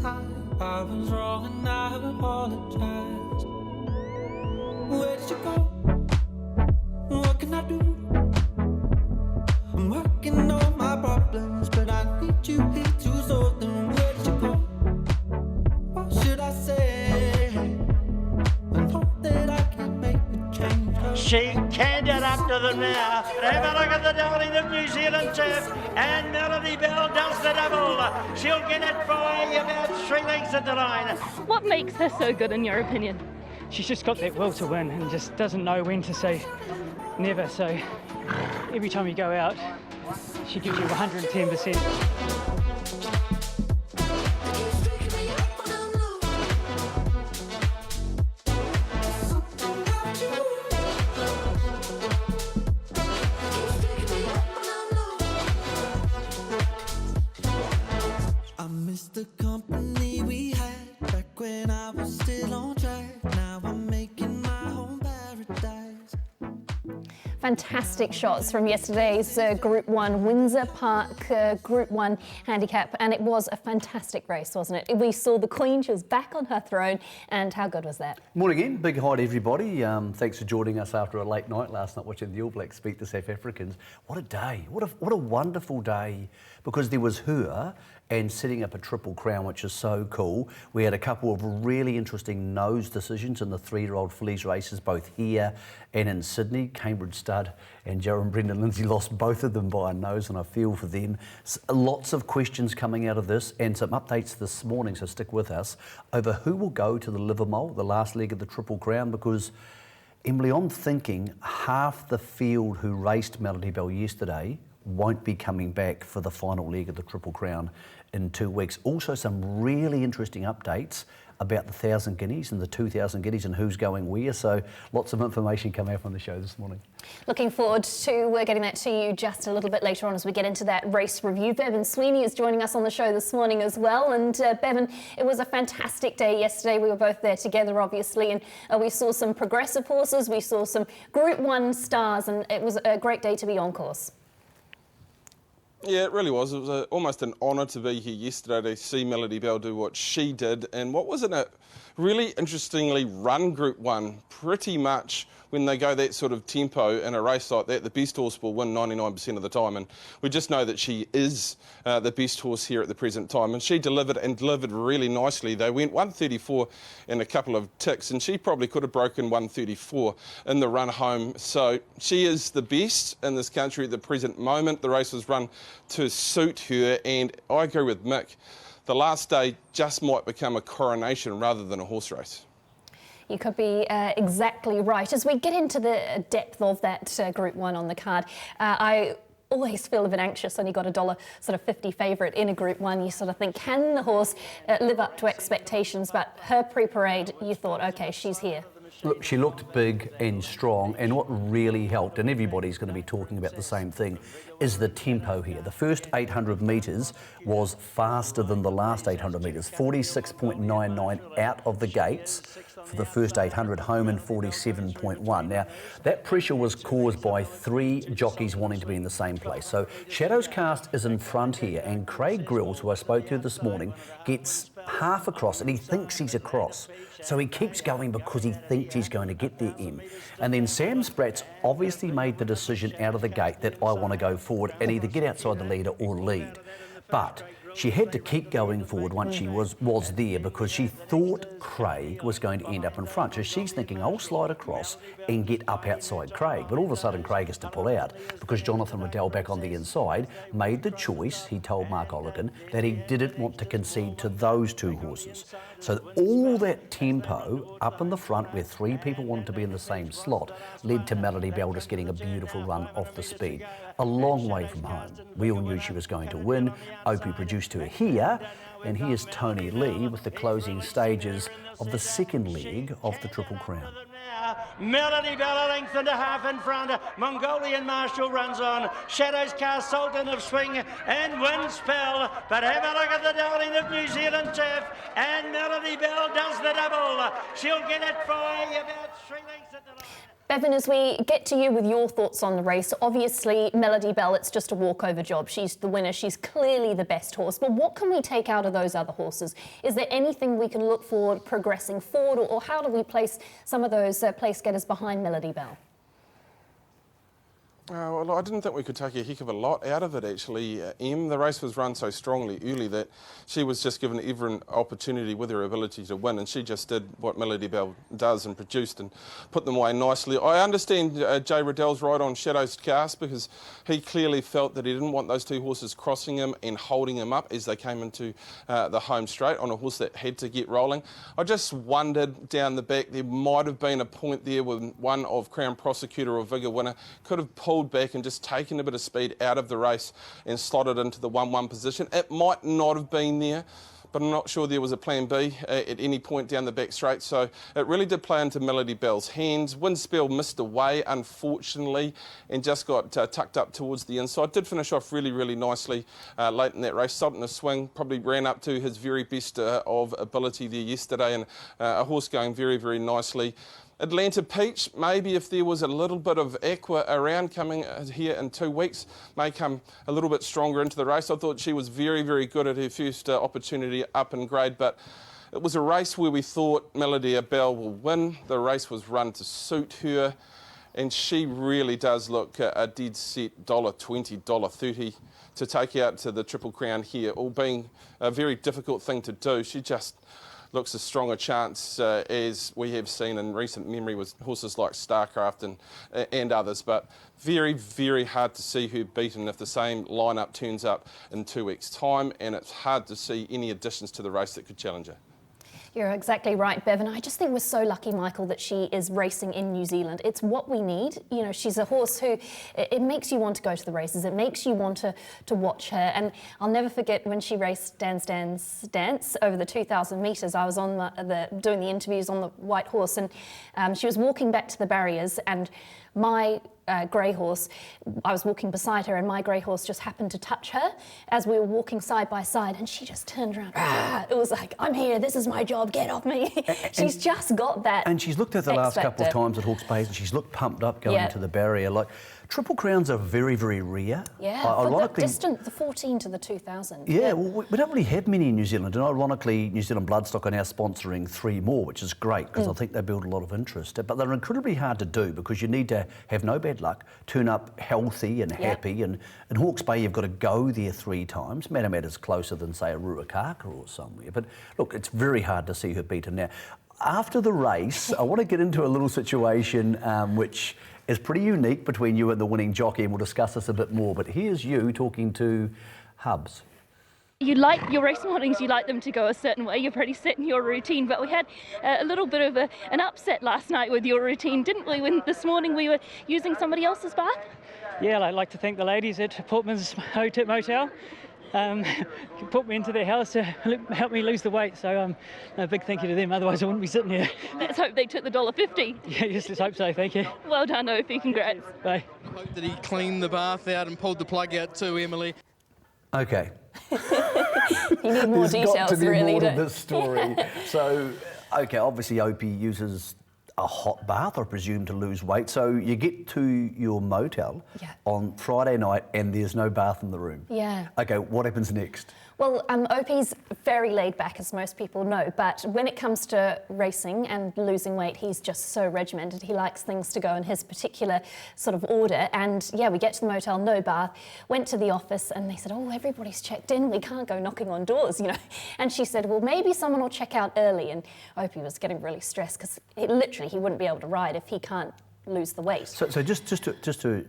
I was wrong and I apologize. Where did you go? What can I do? I'm working on my problems, but I need you here to solve them. Where did you go? What should I say? I know that I can make a change. She canned it up to them now. Have a look at the darling of New Zealand turf. And Melody Belle does the double. She'll get it by about 3 lengths at the line. What makes her so good in your opinion? She's just got that will to win and just doesn't know when to say never. So every time you go out, she gives you 110%. I miss the company we had back when I was still on track. Now I'm making my home paradise. Fantastic shots from yesterday's Group 1 Windsor Park Group 1 handicap, and it was a fantastic race, wasn't it? We saw the Queen, she was back on her throne, and how good was that? Morning again, big hi to everybody. Thanks for joining us after a late night last night watching the All Blacks beat the South Africans. What a day, what a wonderful day, because there was her and setting up a Triple Crown, which is so cool. We had a couple of really interesting nose decisions in the 3-year-old fillies races, both here and in Sydney. Cambridge Stud and Joe and Brendan Lindsay lost both of them by a nose, and I feel for them. Lots of questions coming out of this and some updates this morning, so stick with us, over who will go to the Livermore, the last leg of the Triple Crown, because Emily, I'm thinking half the field who raced Melody Belle yesterday won't be coming back for the final leg of the Triple Crown in 2 weeks. Also some really interesting updates about the 1,000 guineas and the 2,000 guineas and who's going where. So lots of information coming up on the show this morning. Looking forward to getting that to you just a little bit later on as we get into that race review. Bevan Sweeney is joining us on the show this morning as well. And Bevan, it was a fantastic day yesterday. We were both there together, obviously, and we saw some progressive horses. We saw some Group 1 stars, and it was a great day to be on course. Yeah, it really was. It was almost an honour to be here yesterday to see Melody Belle do what she did. And what was in a really interestingly run Group 1, pretty much when they go that sort of tempo in a race like that, the best horse will win 99% of the time. And we just know that she is the best horse here at the present time. And she delivered really nicely. They went 134 in a couple of ticks, and she probably could have broken 134 in the run home. So she is the best in this country at the present moment. The race was run to suit her, and I agree with Mick. The last day just might become a coronation rather than a horse race. You could be exactly right. As we get into the depth of that Group 1 on the card, I always feel a bit anxious when you got $1.50 favourite in a Group 1. You sort of think, can the horse live up to expectations? But her pre-parade, you thought, OK, she's here. Look, she looked big and strong, and what really helped, and everybody's going to be talking about the same thing, is the tempo here. The first 800 metres was faster than the last 800 metres, 46.99 out of the gates for the first 800, home in 47.1. Now, that pressure was caused by 3 jockeys wanting to be in the same place. So Shadows Cast is in front here, and Craig Grills, who I spoke to this morning, gets half across, and he thinks he's across. So he keeps going because he thinks he's going to get there in. And then Sam Spratt's obviously made the decision out of the gate that I want to go forward and either get outside the leader or lead. But she had to keep going forward once she was there, because she thought Craig was going to end up in front. So she's thinking, I'll slide across and get up outside Craig. But all of a sudden Craig has to pull out because Jonathan Riddell, back on the inside, made the choice, he told Mark Olligan, that he didn't want to concede to those 2 horses. So all that tempo up in the front, where 3 people wanted to be in the same slot, led to Melody Belle just getting a beautiful run off the speed. A long way from home. We all knew she was going to win. Opie produced her here, and here's Tony Lee with the closing stages of the second leg of the Triple Crown. Melody Belle, a length and a half in front. Mongolian Marshall runs on. Shadows Cast, Sultan of Swing, and Windspell. But have a look at the darling of New Zealand turf, and Melody Belle does the double. She'll get it by about 3 lengths at the line. Bevan, as we get to you with your thoughts on the race, obviously Melody Belle, it's just a walkover job. She's the winner. She's clearly the best horse. But what can we take out of those other horses? Is there anything we can look for progressing forward, or how do we place some of those place getters behind Melody Belle? Well, I didn't think we could take a heck of a lot out of it, actually. The race was run so strongly early that she was just given every opportunity with her ability to win, and she just did what Melody Belle does and produced and put them away nicely. I understand Jay Riddell's right on Shadow's Cast, because he clearly felt that he didn't want those two horses crossing him and holding him up as they came into the home straight on a horse that had to get rolling. I just wondered down the back, there might have been a point there with one of Crown Prosecutor or Vigor Winner could have pulled back and just taken a bit of speed out of the race and slotted into the 1-1 position. It might not have been there, but I'm not sure there was a plan B at any point down the back straight. So it really did play into Melody Belle's hands. Windspell missed away, unfortunately, and just got tucked up towards the inside. Did finish off really, really nicely late in that race. Sultan of Swing probably ran up to his very best of ability there yesterday, and a horse going very, very nicely. Atlanta Peach, maybe if there was a little bit of aqua around coming here in 2 weeks, may come a little bit stronger into the race. I thought she was very, very good at her first opportunity up in grade, but it was a race where we thought Melody Belle will win. The race was run to suit her, and she really does look a dead set $1.20, $1.30 to take out to the Triple Crown here, all being a very difficult thing to do. She just looks a stronger chance as we have seen in recent memory with horses like Starcraft and others, but very, very hard to see her beaten if the same lineup turns up in 2 weeks' time, and it's hard to see any additions to the race that could challenge her. You're exactly right, Bevan. I just think we're so lucky, Michael, that she is racing in New Zealand. It's what we need. You know, she's a horse who, it makes you want to go to the races. It makes you want to watch her. And I'll never forget when she raced Dance over the 2,000 metres. I was on doing the interviews on the white horse, and she was walking back to the barriers, and my grey horse, I was walking beside her, and my grey horse just happened to touch her as we were walking side by side, and she just turned around. It was like, I'm here, this is my job, get off me. She's just got that. And she's looked at the last couple of times at Hawke's Bay, and she's looked pumped up going to the barrier. Like, Triple Crowns are very, very rare. Yeah, for the distant, the 14 to the 2000. Yeah, well, we don't really have many in New Zealand, and ironically, New Zealand Bloodstock are now sponsoring 3 more, which is great, because I think they build a lot of interest. But they're incredibly hard to do, because you need to have no bad luck, turn up healthy and happy, and in Hawke's Bay you've got to go there 3 times. Matamata's closer than, say, a Ruakaka or somewhere. But look, it's very hard to see her beaten now. After the race, I want to get into a little situation which is pretty unique between you and the winning jockey, and we'll discuss this a bit more. But here's you talking to Hubs. You like your race mornings, you like them to go a certain way, you're pretty set in your routine, but we had a little bit of an upset last night with your routine, didn't we, when this morning we were using somebody else's bath? Yeah, I'd like to thank the ladies at Portman's Motel. Put me into their house to help me lose the weight, so a big thank you to them, otherwise I wouldn't be sitting here. Let's hope they took the $1.50. Yeah, yes, let's hope so, thank you. Well done, Opie, congrats. Bye. I hope that he cleaned the bath out and pulled the plug out too, Emily. Okay. You need more There's details, got to be really. more to this story. So, okay, obviously Opie uses a hot bath, I presume, to lose weight. So you get to your motel on Friday night and there's no bath in the room. Yeah. Okay, what happens next? Well, Opie's very laid back, as most people know, but when it comes to racing and losing weight, he's just so regimented. He likes things to go in his particular sort of order. And yeah, we get to the motel, no bath, went to the office, and they said, oh, everybody's checked in, we can't go knocking on doors, you know. And she said, well, maybe someone will check out early. And Opie was getting really stressed, because literally he wouldn't be able to ride if he can't lose the weight. So just to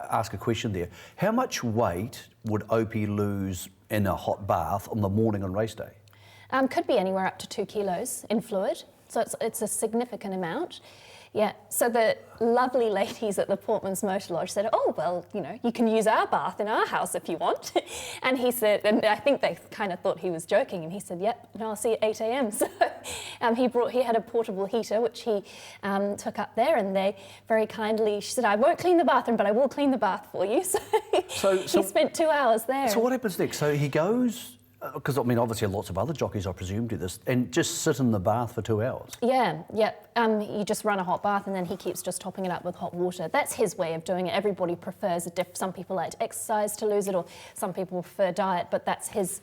ask a question there, how much weight would Opie lose in a hot bath on the morning on race day? Could be anywhere up to 2 kilos in fluid, so it's a significant amount. Yeah, so the lovely ladies at the Portman's Motor Lodge said, oh, well, you know, you can use our bath in our house if you want. And he said, and I think they kind of thought he was joking, and he said, yep, no, I'll see you at 8 a.m. So he had a portable heater, which he took up there, and they very kindly, she said, I won't clean the bathroom, but I will clean the bath for you. So he spent 2 hours there. So what happens next? So he goes Because, I mean, obviously lots of other jockeys, I presume, do this, and just sit in the bath for 2 hours. Yeah. You just run a hot bath and then he keeps just topping it up with hot water. That's his way of doing it. Everybody prefers some people like to exercise to lose it, or some people prefer diet, but that's his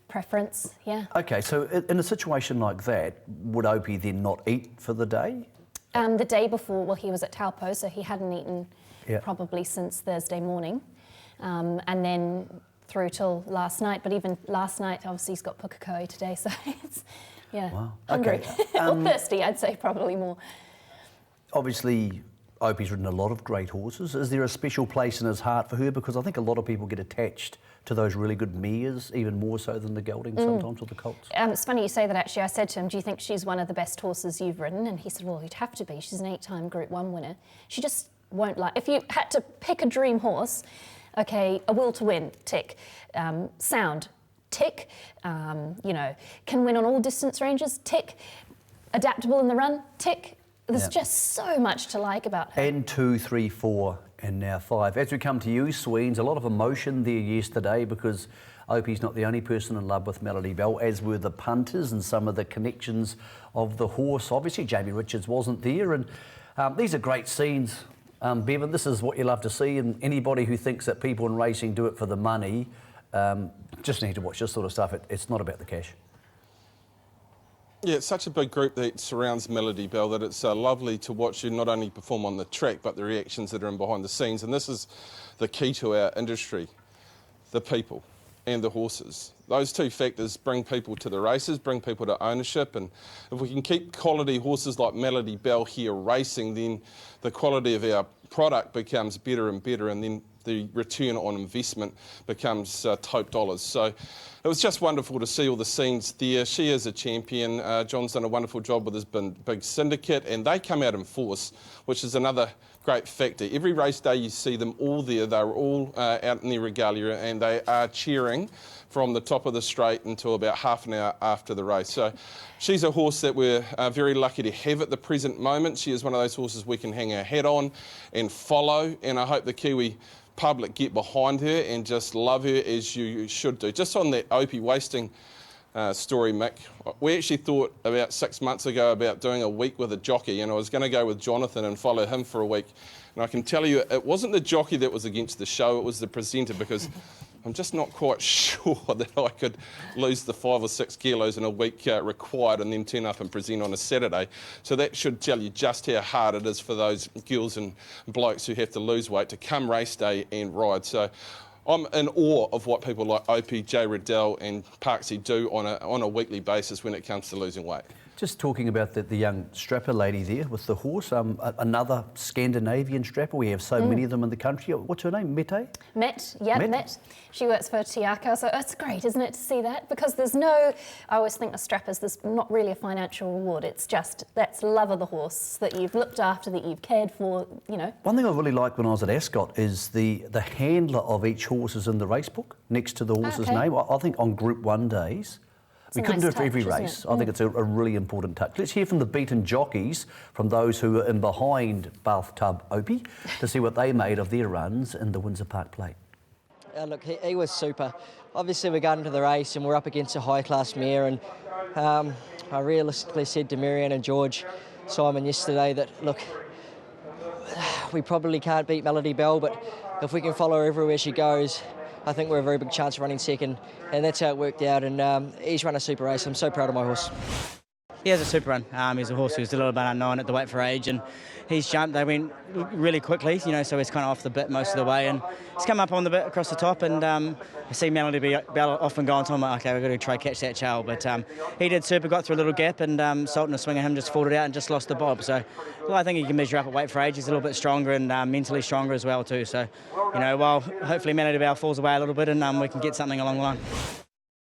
preference, yeah. Okay, so in a situation like that, would Opie then not eat for the day? The day before, well, he was at Taupo, so he hadn't eaten Yeah. probably since Thursday morning. And then through till last night, but even last night, obviously he's got pukekohe today, so it's, yeah, Wow. hungry. Okay. Or thirsty, I'd say probably more. Obviously, Opie's ridden a lot of great horses. Is there a special place in his heart for her? Because I think a lot of people get attached to those really good mares, even more so than the geldings sometimes, or the colts. It's funny you say that, actually. I said to him, do you think she's one of the best horses you've ridden? And he said, well, you'd have to be. She's an 8-time Group 1 winner. She just won't like... If you had to pick a dream horse, okay, a will to win, tick. Sound, tick. You know, can win on all distance ranges, tick. Adaptable in the run, tick. There's just so much to like about her. And 2, 3, 4, and now 5. As we come to you, Sweens, a lot of emotion there yesterday because Opie's not the only person in love with Melody Belle, as were the punters and some of the connections of the horse. Obviously, Jamie Richards wasn't there, and these are great scenes. Bevan, this is what you love to see, and anybody who thinks that people in racing do it for the money, just need to watch this sort of stuff. It's not about the cash. Yeah, it's such a big group that surrounds Melody Belle that it's lovely to watch her not only perform on the track, but the reactions that are in behind the scenes. And this is the key to our industry, the people and the horses. Those two factors bring people to the races, bring people to ownership, and if we can keep quality horses like Melody Belle here racing, then the quality of our product becomes better and better, and then the return on investment becomes top dollars. So it was just wonderful to see all the scenes there. She is a champion. John's done a wonderful job with his big syndicate, and they come out in force, which is another great factor. Every race day you see them all there. They're all out in their regalia, and they are cheering from the top of the straight until about half an hour after the race. So she's a horse that we're very lucky to have at the present moment. She is one of those horses we can hang our hat on and follow, and I hope the Kiwi public get behind her and just love her as you should do. Just on that Opie wasting story, Mick, we actually thought about 6 months ago about doing a week with a jockey, and I was going to go with Jonathan and follow him for a week. And I can tell you, it wasn't the jockey that was against the show, it was the presenter, because I'm just not quite sure that I could lose the 5 or 6 kilos in a week required and then turn up and present on a Saturday. So that should tell you just how hard it is for those girls and blokes who have to lose weight to come race day and ride. So I'm in awe of what people like Opie, Jay Riddell and Parksy do on a weekly basis when it comes to losing weight. Just talking about the young strapper lady there with the horse, another Scandinavian strapper. We have so many of them in the country. What's her name? Met? Met. She works for Tiaka, so it's great, isn't it, to see that? Because there's no, I always think with strappers, there's not really a financial reward. It's just, that's love of the horse, that you've looked after, that you've cared for, you know. One thing I really liked when I was at Ascot is the handler of each horse is in the race book next to the horse's name. I think on Group 1 days, we couldn't do it for every race. I think it's a really important touch. Let's hear from the beaten jockeys, from those who are in behind Bathtub Opie, to see what they made of their runs in the Windsor Park Plate. Look, he was super. Obviously, we got into the race and we're up against a high-class mare, and I realistically said to Marianne and George Simon yesterday that, look, we probably can't beat Melody Belle, but if we can follow her everywhere she goes, I think we're a very big chance of running second, and that's how it worked out, and he's run a super race. I'm so proud of my horse. He has a super run. He's a horse who's a little bit unknown at the weight for age, and he's jumped. They went really quickly, you know, so he's kind of off the bit most of the way, and he's come up on the bit across the top, and I see Melody Belle often going to him, like, okay, we've got to try catch that chail, but he did super, got through a little gap, and Sultan a swing of him just fought it out and just lost the bob. So well, I think he can measure up at weight for age. He's a little bit stronger and mentally stronger as well too. So, you know, well, hopefully Melody Belle falls away a little bit and we can get something along the line.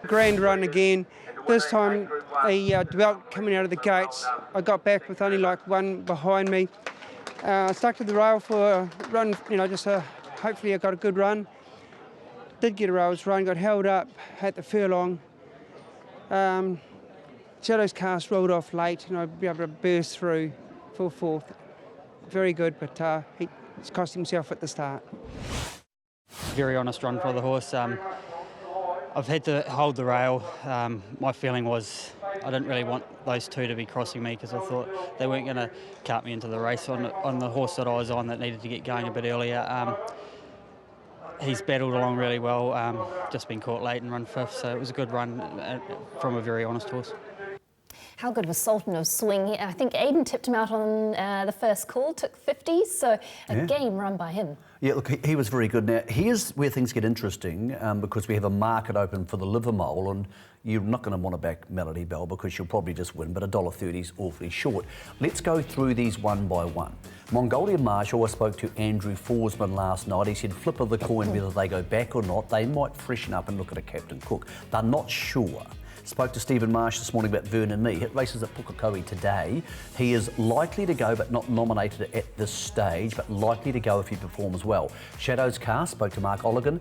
Grand run again. This time a dwelt coming out of the gates. I got back with only like one behind me. I stuck to the rail for a run, you know, just hopefully I got a good run. Did get a rails run, got held up at the furlong. Shadow's cast rolled off late and I'd be able to burst through full fourth. Very good, but he's cost himself at the start. Very honest run for the horse. I've had to hold the rail. My feeling was I didn't really want those two to be crossing me because I thought they weren't going to cart me into the race on the horse that I was on that needed to get going a bit earlier. He's battled along really well, just been caught late and run 5th, so it was a good run from a very honest horse. How good was Sultan of Swing? I think Aidan tipped him out on the first call, took 50, so a game run by him. Yeah, look, he was very good. Now, here's where things get interesting because we have a market open for the Livermore, and you're not going to want to back Melody Belle because she'll probably just win, but $1.30 is awfully short. Let's go through these one by one. Mongolian Marshall, I spoke to Andrew Forsman last night. He said flip of the coin whether they go back or not. They might freshen up and look at a Captain Cook. They're not sure. Spoke to Stephen Marsh this morning about Vernon Me. Hit races at Pukekohe today. He is likely to go, but not nominated at this stage, but likely to go if he performs well. Shadows Car spoke to Mark Olligan.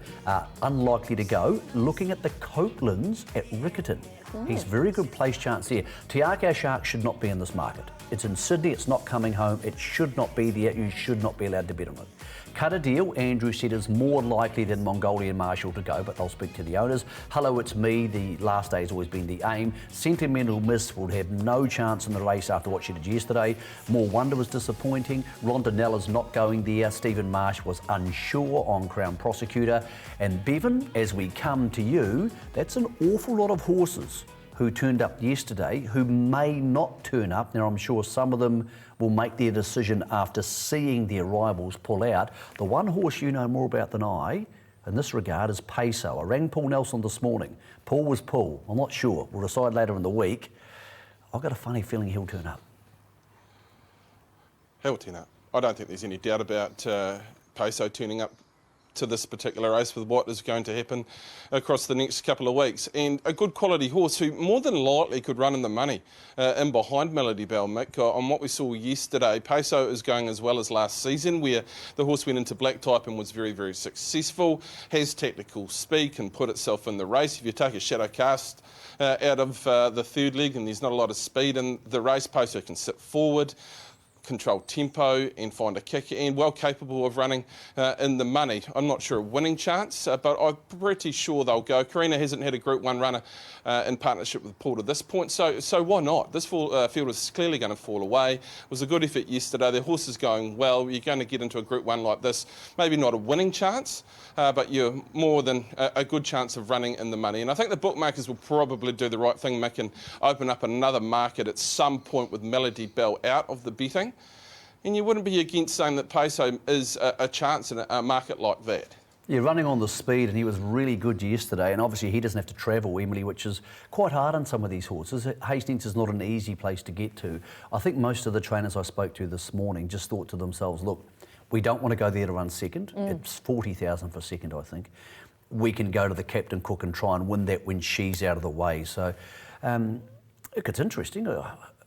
Unlikely to go. Looking at the Copelands at Riccarton. He's very good place chance here. Tiako Shark should not be in this market. It's in Sydney, it's not coming home, it should not be there, you should not be allowed to bet on it. Cut a Deal, Andrew said, is more likely than Mongolian Marshall to go, but they'll speak to the owners. Hello, It's Me, the last day has always been the aim. Sentimental Miss will have no chance in the race after what she did yesterday. More Wonder was disappointing. Rondanella's not going there. Stephen Marsh was unsure on Crown Prosecutor. And Bevan, as we come to you, that's an awful lot of horses who turned up yesterday, who may not turn up. Now, I'm sure some of them will make their decision after seeing their rivals pull out. The one horse you know more about than I, in this regard, is Peso. I rang Paul Nelson this morning. Paul was Paul. I'm not sure. We'll decide later in the week. I've got a funny feeling he'll turn up. He'll turn up. I don't think there's any doubt about Peso turning up to this particular race with what is going to happen across the next couple of weeks. And a good quality horse who more than likely could run in the money in behind Melody Belle, Mick. On what we saw yesterday, Peso is going as well as last season, where the horse went into black type and was very, very successful, has tactical speed, can put itself in the race. If you take a shadow cast out of the third leg and there's not a lot of speed in the race, Peso can sit forward, control tempo and find a kick, and well capable of running in the money. I'm not sure a winning chance, but I'm pretty sure they'll go. Karina hasn't had a Group 1 runner in partnership with Paul to this point, so why not? This field is clearly going to fall away. It was a good effort yesterday. The horse is going well. You're going to get into a Group 1 like this, maybe not a winning chance, but you're more than a good chance of running in the money. And I think the bookmakers will probably do the right thing, Mick, and open up another market at some point with Melody Belle out of the betting. And you wouldn't be against saying that Peso is a chance in a market like that. Yeah, running on the speed, and he was really good yesterday, and obviously he doesn't have to travel, Emily, which is quite hard on some of these horses. Hastings is not an easy place to get to. I think most of the trainers I spoke to this morning just thought to themselves, look, we don't want to go there to run second. It's 40,000 for second, I think. We can go to the Captain Cook and try and win that when she's out of the way. So, look, it's interesting.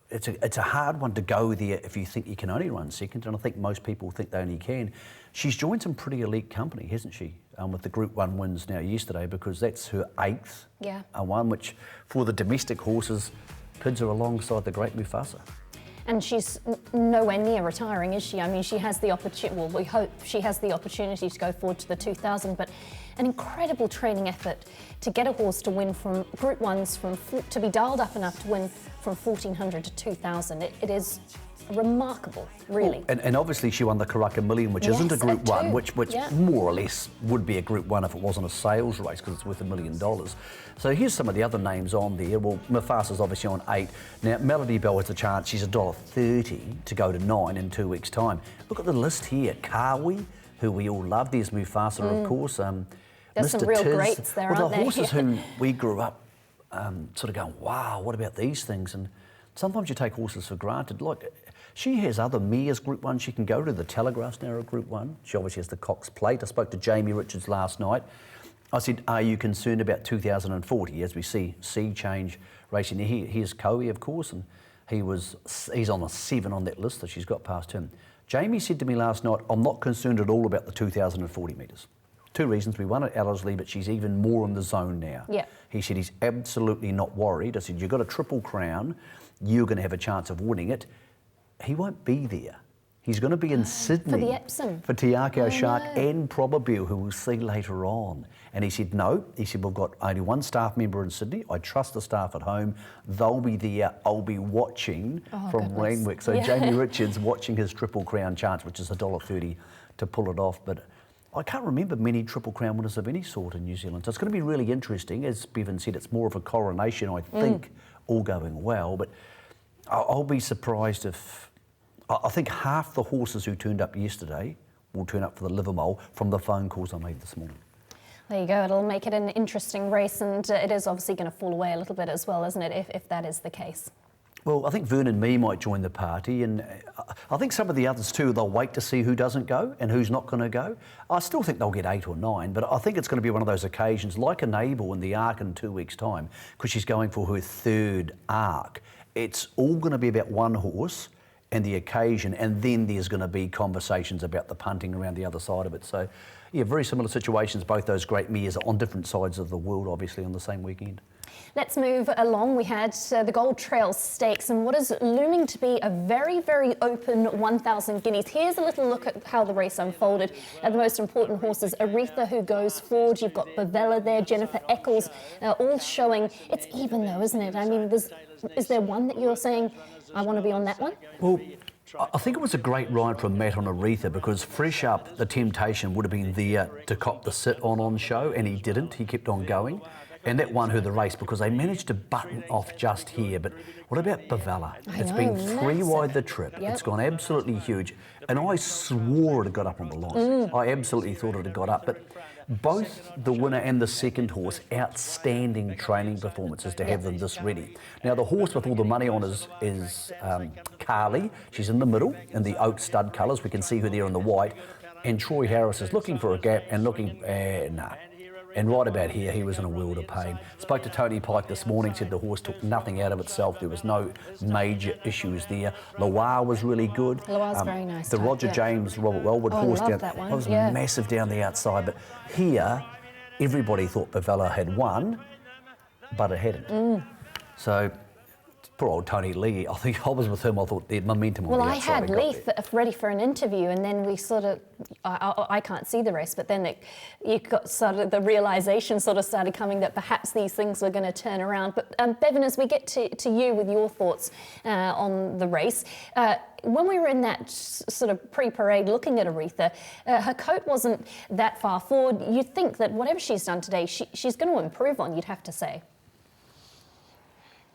It's a hard one to go there if you think you can only run second, and I think most people think they only can. She's joined some pretty elite company, hasn't she, with the Group 1 wins now yesterday, because that's her 8th one, which for the domestic horses, Pids are alongside the great Mufasa. And she's nowhere near retiring, is she? I mean, she has the opportunity, well, we hope she has the opportunity to go forward to the 2000, but an incredible training effort to get a horse to win from Group 1s, to be dialed up enough to win from 1400 to 2000. It is remarkable, really. Oh, and obviously she won the Karaka Million, which isn't a Group 1, which more or less would be a Group 1 if it wasn't a sales race, because it's worth $1 million. So here's some of the other names on there. Well, Mufasa's obviously on 8. Now, Melody Belle has a chance. She's $1.30 to go to 9 in 2 weeks' time. Look at the list here. Kawi, who we all love. There's Mufasa, of course. There's Mr. some real Tiz. greats there, well, aren't the there? horses who we grew up sort of going, wow, what about these things? And sometimes you take horses for granted. Like, she has other mares Group 1 she can go to. The Telegraph's now a Group 1. She obviously has the Cox Plate. I spoke to Jamie Richards last night. I said, are you concerned about 2040 as we see sea change racing? Here's Coe, of course, and he's on a 7 on that list that she's got past him. Jamie said to me last night, I'm not concerned at all about the 2040 metres. 2 reasons. We won at Ellerslie, but she's even more in the zone now. Yeah. He said he's absolutely not worried. I said, you've got a Triple Crown. You're going to have a chance of winning it. He won't be there. He's going to be in Sydney For the Epsom. for Tiako Shark no. and Probabile, who we'll see later on. And he said, no. He said, we've got only one staff member in Sydney. I trust the staff at home. They'll be there. I'll be watching from Randwick. So Jamie Richards watching his Triple Crown chance, which is $1.30 to pull it off. But I can't remember many Triple Crown winners of any sort in New Zealand. So it's going to be really interesting. As Bevan said, it's more of a coronation, I think, all going well. But I'll be surprised if... I think half the horses who turned up yesterday will turn up for the Livermore from the phone calls I made this morning. There you go. It'll make it an interesting race, and it is obviously going to fall away a little bit as well, isn't it, if that is the case? Well, I think Vernon Mee might join the party, and I think some of the others too, they'll wait to see who doesn't go and who's not going to go. I still think they'll get 8 or 9, but I think it's going to be one of those occasions, like Enable in the Arc in 2 weeks' time, because she's going for her 3rd Arc. It's all going to be about one horse and the occasion, and then there's going to be conversations about the punting around the other side of it. So, yeah, very similar situations. Both those great mares are on different sides of the world, obviously, on the same weekend. Let's move along. We had the Gold Trail Stakes and what is looming to be a very, very open 1,000 guineas. Here's a little look at how the race unfolded. The most important horses, Aretha, who goes forward. You've got Belle there, Jennifer Eccles, all showing. It's even though, isn't it? I mean, is there one that you're saying, I want to be on that one? Well, I think it was a great ride from Matt on Aretha, because Fresh Up, the temptation would have been there to cop the sit on show, and he didn't. He kept on going. And that won her the race because they managed to button off just here. But what about Bavella? It's been 3 wide the trip. Yep. It's gone absolutely huge. And I swore it had got up on the line. I absolutely thought it had got up. But both the winner and the second horse, outstanding training performances to have them this ready. Now, the horse with all the money on is Carly. She's in the middle in the oak stud colours. We can see her there in the white. And Troy Harris is looking for a gap and looking, nah. And right about here, he was in a world of pain. Spoke to Tony Pike this morning, said the horse took nothing out of itself. There was no major issues there. Loire was really good. Loire's very nice. The Roger James, Robert Wellwood horse I love down, that one. was massive down the outside. But here, everybody thought Bavella had won, but it hadn't. So, poor old Tony Lee, I think I was with him, I thought the momentum on the outside. Well, I had Lee ready for an interview, and then we sort of, I can't see the race, but then you got sort of the realisation sort of started coming that perhaps these things were going to turn around. But Bevan, as we get to you with your thoughts on the race, when we were in that sort of pre-parade looking at Aretha, her coat wasn't that far forward. You'd think that whatever she's done today, she's going to improve on, you'd have to say.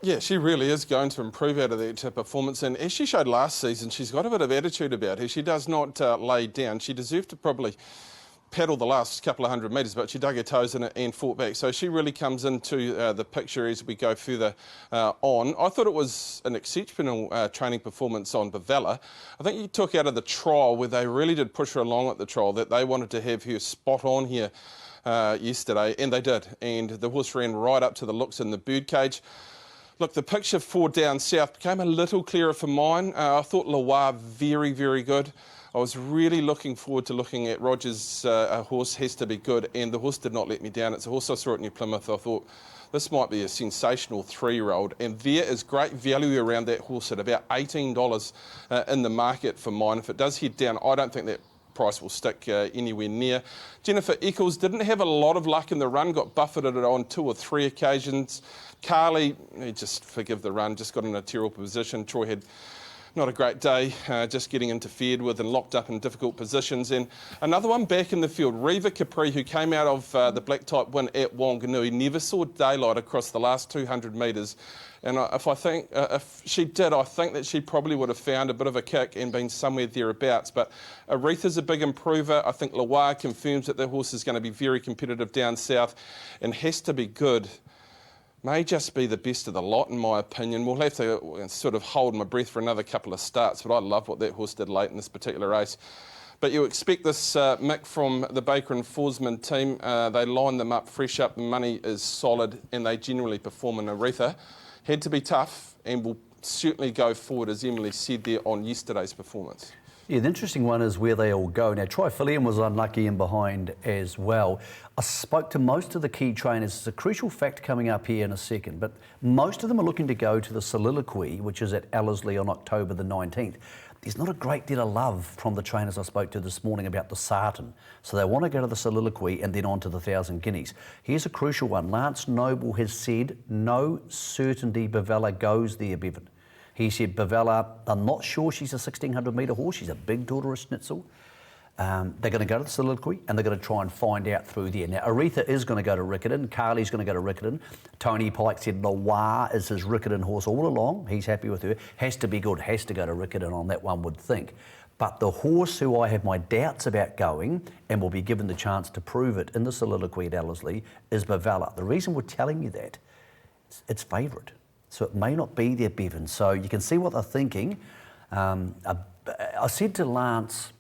Yeah, she really is going to improve out of that performance. And as she showed last season, she's got a bit of attitude about her. She does not lay down. She deserved to probably paddle the last couple of 100 metres, but she dug her toes in it and fought back. So she really comes into the picture as we go further on. I thought it was an exceptional training performance on Bavella. I think you took out of the trial, where they really did push her along at the trial, that they wanted to have her spot on here yesterday, and they did. And the horse ran right up to the looks in the birdcage. Look, the picture for down south became a little clearer for mine. I thought Loire very, very good. I was really looking forward to looking at Roger's horse, Has to Be Good, and the horse did not let me down. It's a horse I saw at New Plymouth. I thought this might be a sensational 3-year-old, and there is great value around that horse at about $18 in the market for mine. If it does head down, I don't think that price will stick anywhere near. Jennifer Eccles didn't have a lot of luck in the run, got buffeted on 2 or 3 occasions. Carly, just forgive the run, just got in a terrible position. Troy had not a great day, just getting interfered with and locked up in difficult positions. And another one back in the field, Reva Capri, who came out of the black type win at Wanganui, never saw daylight across the last 200 metres. And if she did, I think that she probably would have found a bit of a kick and been somewhere thereabouts. But Aretha's a big improver. I think Loire confirms that the horse is going to be very competitive down south and Has to Be Good. May just be the best of the lot, in my opinion. We'll have to sort of hold my breath for another couple of starts, but I love what that horse did late in this particular race. But you expect this, Mick, from the Baker and Forsman team. They line them up fresh up, the money is solid, and they generally perform in Aretha. Had to be tough, and will certainly go forward, as Emily said there, on yesterday's performance. Yeah, the interesting one is where they all go. Now, Trifilium was unlucky in behind as well. I spoke to most of the key trainers. It's a crucial fact coming up here in a second, but most of them are looking to go to the Soliloquy, which is at Ellerslie on October the 19th. There's not a great deal of love from the trainers I spoke to this morning about the Sarton. So they want to go to the Soliloquy and then on to the 1,000 Guineas. Here's a crucial one. Lance Noble has said no certainty Bavella goes there, Bevan. He said, Bavella, I'm not sure she's a 1,600 metre horse. She's a big daughter of Schnitzel. They're going to go to the Soliloquy and they're going to try and find out through there. Now, Aretha is going to go to Riccarton. Carly's going to go to Riccarton. Tony Pike said Loire is his Riccarton horse all along. He's happy with her. Has to be good, has to go to Riccarton on that, one would think. But the horse who I have my doubts about going and will be given the chance to prove it in the Soliloquy at Ellerslie is Bavella. The reason we're telling you that, it's favourite. So it may not be there, Bevan. So you can see what they're thinking. I said to Lance,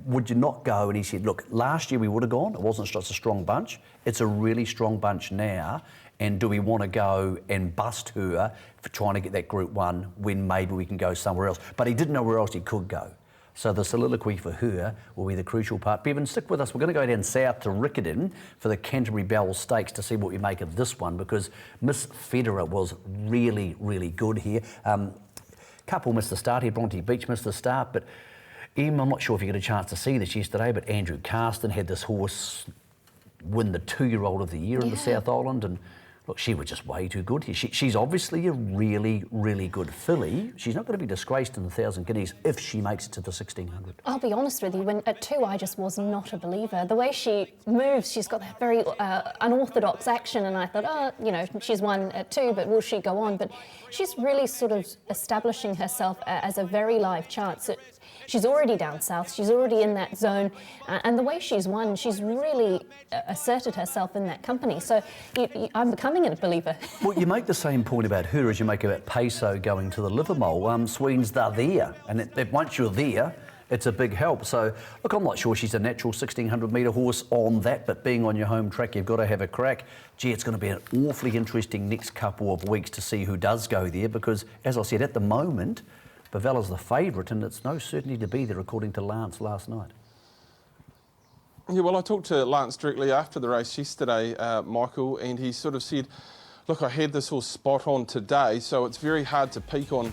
would you not go? And he said, look, last year we would have gone. It wasn't just a strong bunch. It's a really strong bunch now. And do we want to go and bust her for trying to get that Group 1 when maybe we can go somewhere else? But he didn't know where else he could go. So the Soliloquy for her will be the crucial part. Bevan, stick with us. We're going to go down south to Riccarton for the Canterbury Belle Stakes to see what we make of this one, because Miss Federer was really, really good here. Couple missed the start here. Bronte Beach missed the start, but I'm not sure if you got a chance to see this yesterday, but Andrew Carston had this horse win the 2-year-old of the year in the South Island, and look, she was just way too good here. She's obviously a really, really good filly. She's not going to be disgraced in the 1,000 Guineas if she makes it to the 1,600. I'll be honest with you, when at 2 I just was not a believer. The way she moves, she's got that very unorthodox action, and I thought, oh, you know, she's won at 2, but will she go on? But she's really sort of establishing herself as a very live chance. She's already down south, she's already in that zone, and the way she's won, she's really asserted herself in that company. So I'm becoming a believer. Well, you make the same point about her as you make about Peso going to the Livermore. Sweens, they're there, and once you're there, it's a big help. So, look, I'm not sure she's a natural 1,600 metre horse on that, but being on your home track, you've got to have a crack. Gee, it's going to be an awfully interesting next couple of weeks to see who does go there, because, as I said, at the moment, Bavella's the favourite, and it's no certainty to be there, according to Lance last night. Yeah, well, I talked to Lance directly after the race yesterday, Michael, and he sort of said, look, I had this horse spot on today, so it's very hard to peak on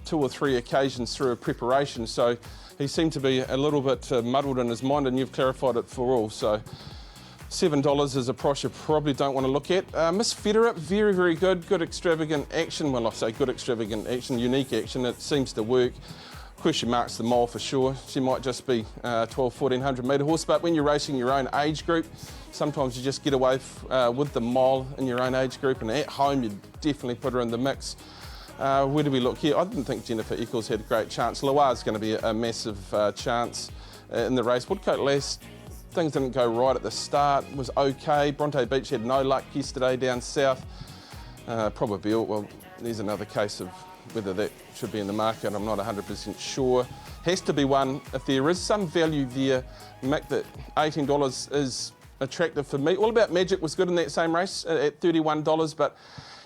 2 or 3 occasions through a preparation. So he seemed to be a little bit muddled in his mind, and you've clarified it for all. So $7 is a price you probably don't want to look at. Miss Federer, very, very good. Good extravagant action. Well, I say good extravagant action, unique action. It seems to work. Question marks the mole for sure. She might just be 1,200-1,400 metre horse, but when you're racing your own age group, sometimes you just get away with the mole in your own age group, and at home you definitely put her in the mix. Where do we look here? I didn't think Jennifer Eccles had a great chance. Loire's going to be a massive chance in the race. Woodcote Lass, things didn't go right at the start, was okay. Bronte Beach had no luck yesterday down south. Probabeel, well, there's another case of whether that should be in the market, I'm not 100% sure. Has to be one. If there is some value there, Mick, that $18 is attractive for me. All About Magic was good in that same race at $31, but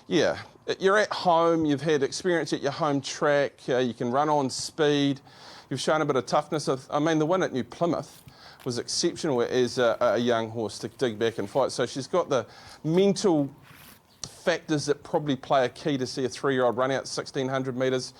yeah, you're at home, you've had experience at your home track, you can run on speed, you've shown a bit of toughness. I mean, the win at New Plymouth was exceptional as a young horse to dig back and fight. So she's got the mental factors that probably play a key to see a 3-year-old run out 1,600 metres.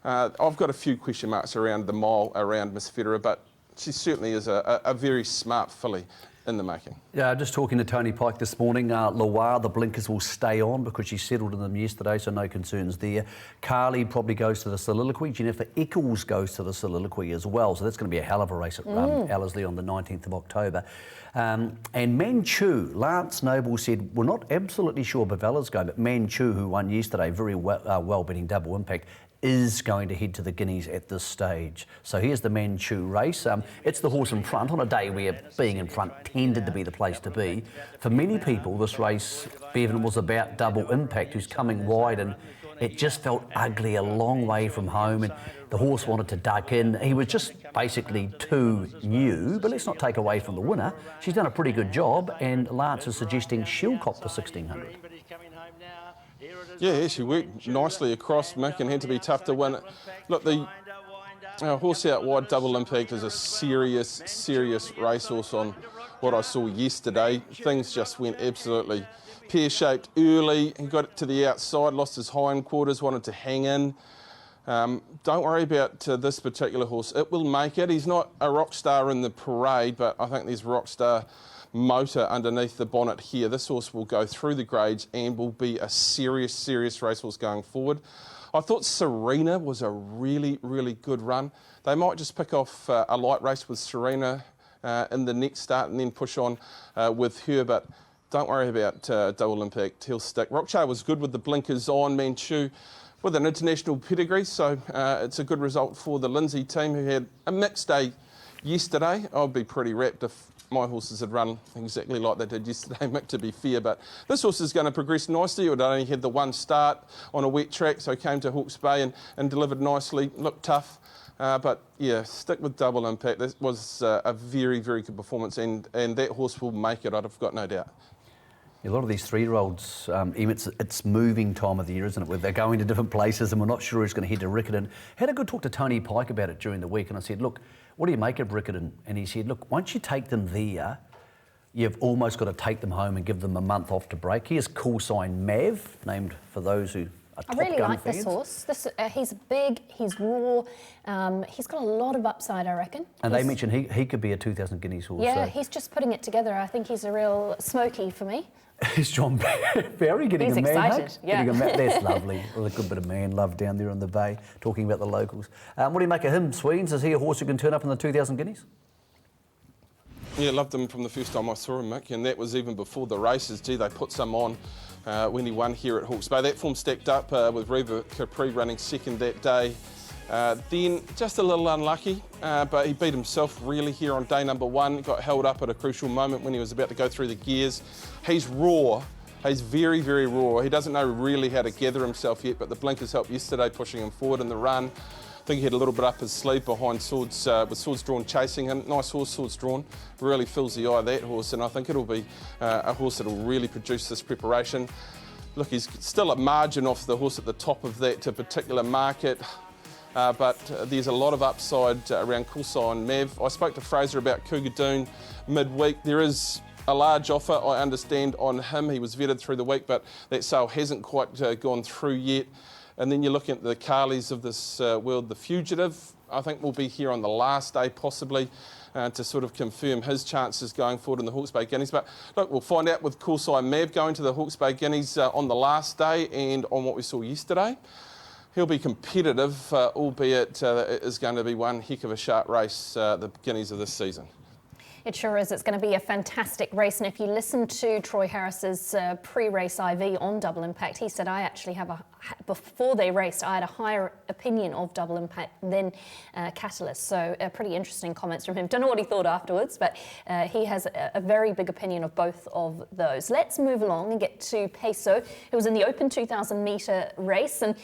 I've got a few question marks around the mile, around Miss Federer, but she certainly is a very smart filly in the making. Yeah, just talking to Tony Pike this morning, Loire, the blinkers will stay on because she settled in them yesterday, so no concerns there. Carly probably goes to the Soliloquy. Jennifer Eccles goes to the Soliloquy as well, so that's going to be a hell of a race at Ellerslie on the 19th of October. And Manchu, Lance Noble said, we're not absolutely sure Bavella's going, but Manchu, who won yesterday, very well beating Double Impact, is going to head to the Guineas at this stage. So here's the Manchu race. It's the horse in front on a day where being in front tended to be the place to be. For many people, this race, Bevan, was about Double Impact, who's coming wide, and it just felt ugly a long way from home, and the horse wanted to duck in. He was just basically too new, but let's not take away from the winner. She's done a pretty good job, and Lance is suggesting she'll cop the 1,600. Yeah, she worked nicely across, Mick, and had to be tough to win. Look, the Horse out wide, Double Impact, is a serious racehorse on what I saw yesterday. Things just went absolutely pear-shaped early. He got it to the outside, lost his hindquarters, wanted to hang in. Don't worry about this particular horse. It will make it. He's not a rock star in the parade, but I think there's rock star motor underneath the bonnet here. This horse will go through the grades and will be a serious racehorse going forward. I thought Serena was a really good run. They might just pick off a light race with Serena in the next start and then push on with her, but don't worry about Double Impact. He'll stick. Rockchar was good with the blinkers on. Manchu with an international pedigree, so it's a good result for the Lindsay team, who had a mixed day yesterday. I'd be pretty rapt if my horses had run exactly like they did yesterday, Mick, to be fair, but this horse is going to progress nicely. It only had the one start on a wet track, so came to Hawke's Bay and delivered nicely, looked tough, but yeah, stick with Double Impact. That was a very good performance, and that horse will make it, I've got no doubt. A lot of these 3-year-olds, it's moving time of the year, isn't it? Where they're going to different places and we're not sure who's going to head to Riccarton. Had a good talk to Tony Pike about it during the week, and I said, look, what do you make of Riccarton? And he said, look, once you take them there, you've almost got to take them home and give them a month off to break. Here's Call Sign Mav, named for those who are Top Gun fans. I really like this horse. He's big, he's raw, he's got a lot of upside, I reckon. And they mentioned he could be a 2,000 Guineas horse. Yeah, so. he's just putting it together. I think he's a real smoky for me. Is John Barry getting He's a man hug? excited, yeah. That's lovely. Well, a good bit of man love down there on the bay, talking about the locals. What do you make of him, Sweens? Is he a horse who can turn up in the 2,000 Guineas? Yeah, loved him from the first time I saw him, Mick, and that was even before the races. Gee, they put some on when he won here at Hawke's Bay. That form stacked up with Reva Capri running second that day. Then just a little unlucky, but he beat himself really here on day number 1. Got held up at a crucial moment when he was about to go through the gears. He's raw. He's very raw. He doesn't know really how to gather himself yet, but the blinkers helped yesterday, pushing him forward in the run. I think he had a little bit up his sleeve behind Swords, with Swords Drawn chasing him. Nice horse, Swords Drawn. Really fills the eye, that horse, and I think it'll be a horse that'll really produce this preparation. Look, he's still a margin off the horse at the top of that particular market. But there's a lot of upside around Call Sign Mav. I spoke to Fraser about Cougadoon midweek. There is a large offer, I understand, on him. He was vetted through the week, but that sale hasn't quite gone through yet. And then you're looking at the Carleys of this world. The Fugitive, I think, will be here on the last day, possibly, to sort of confirm his chances going forward in the Hawke's Bay Guineas. But look, we'll find out with Call Sign Mav going to the Hawke's Bay Guineas on the last day and on what we saw yesterday. He'll be competitive, albeit it is going to be one heck of a sharp race, the Guineas of this season. It sure is. It's going to be a fantastic race. And if you listen to Troy Harris's pre-race IV on Double Impact, he said, I actually have before they raced, I had a higher opinion of Double Impact than Catalyst. So pretty interesting comments from him. Don't know what he thought afterwards, but he has a very big opinion of both of those. Let's move along and get to Peso, who was in the open 2,000 metre race. And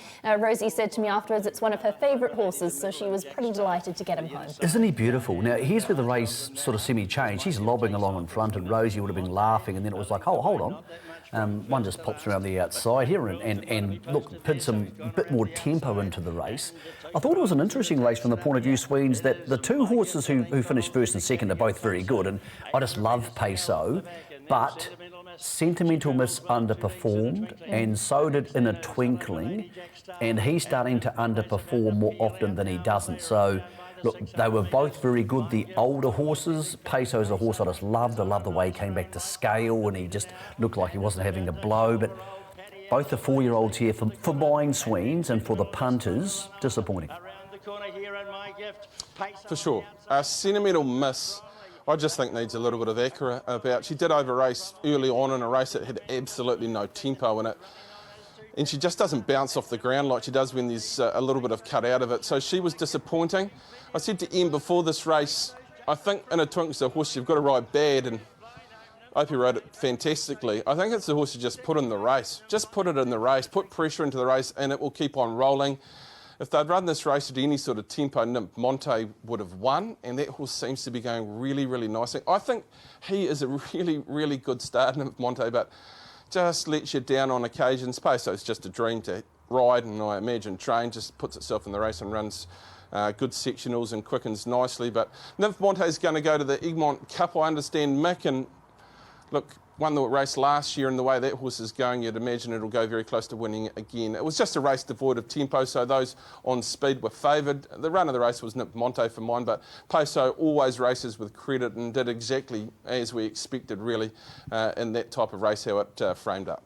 Rosie said to me afterwards, it's one of her favourite horses, so she was pretty delighted to get him home. Isn't he beautiful? Now, here's where the race sort of semi-changed. He's lobbing along in front, and Rosie would have been laughing, and then it was like, oh, hold on. One just pops around the outside here and look, put some bit more tempo into the race. I thought it was an interesting race from the point of view, Sweens, that the two horses who finished first and second are both very good, and I just love Peso, but Sentimental Miss underperformed, and so did In a Twinkling, and he's starting to underperform more often than he doesn't. So look, they were both very good, the older horses. Peso's a horse I just loved. I love the way he came back to scale and he just looked like he wasn't having a blow. But both the 4-year-olds here, for buying Sweens and for the punters, disappointing. For sure. Sentimental Miss, I just think needs a little bit of accurate about. She did over-race early on in a race that had absolutely no tempo in it. And she just doesn't bounce off the ground like she does when there's a little bit of cut out of it. So she was disappointing. I said to Em before this race, I think In a Twinkle's a horse you've got to ride bad, and I hope he rode it fantastically. I think it's the horse you just put in the race. Just put it in the race, put pressure into the race, and it will keep on rolling. If they'd run this race at any sort of tempo, Nymph Monte would have won, and that horse seems to be going really, really nicely. I think he is a really, really good start, Nymph Monte, but just lets you down on occasion. Peso it's just a dream to ride, and I imagine train, just puts itself in the race and runs good sectionals and quickens nicely. But Nymph Monte's going to go to the Egmont Cup, I understand, Mick, and look, won the race last year, and the way that horse is going, you'd imagine it'll go very close to winning again. It was just a race devoid of tempo, so those on speed were favoured. The run of the race was Nymph Monte for mine, but Poso always races with credit and did exactly as we expected, really, in that type of race, how it framed up.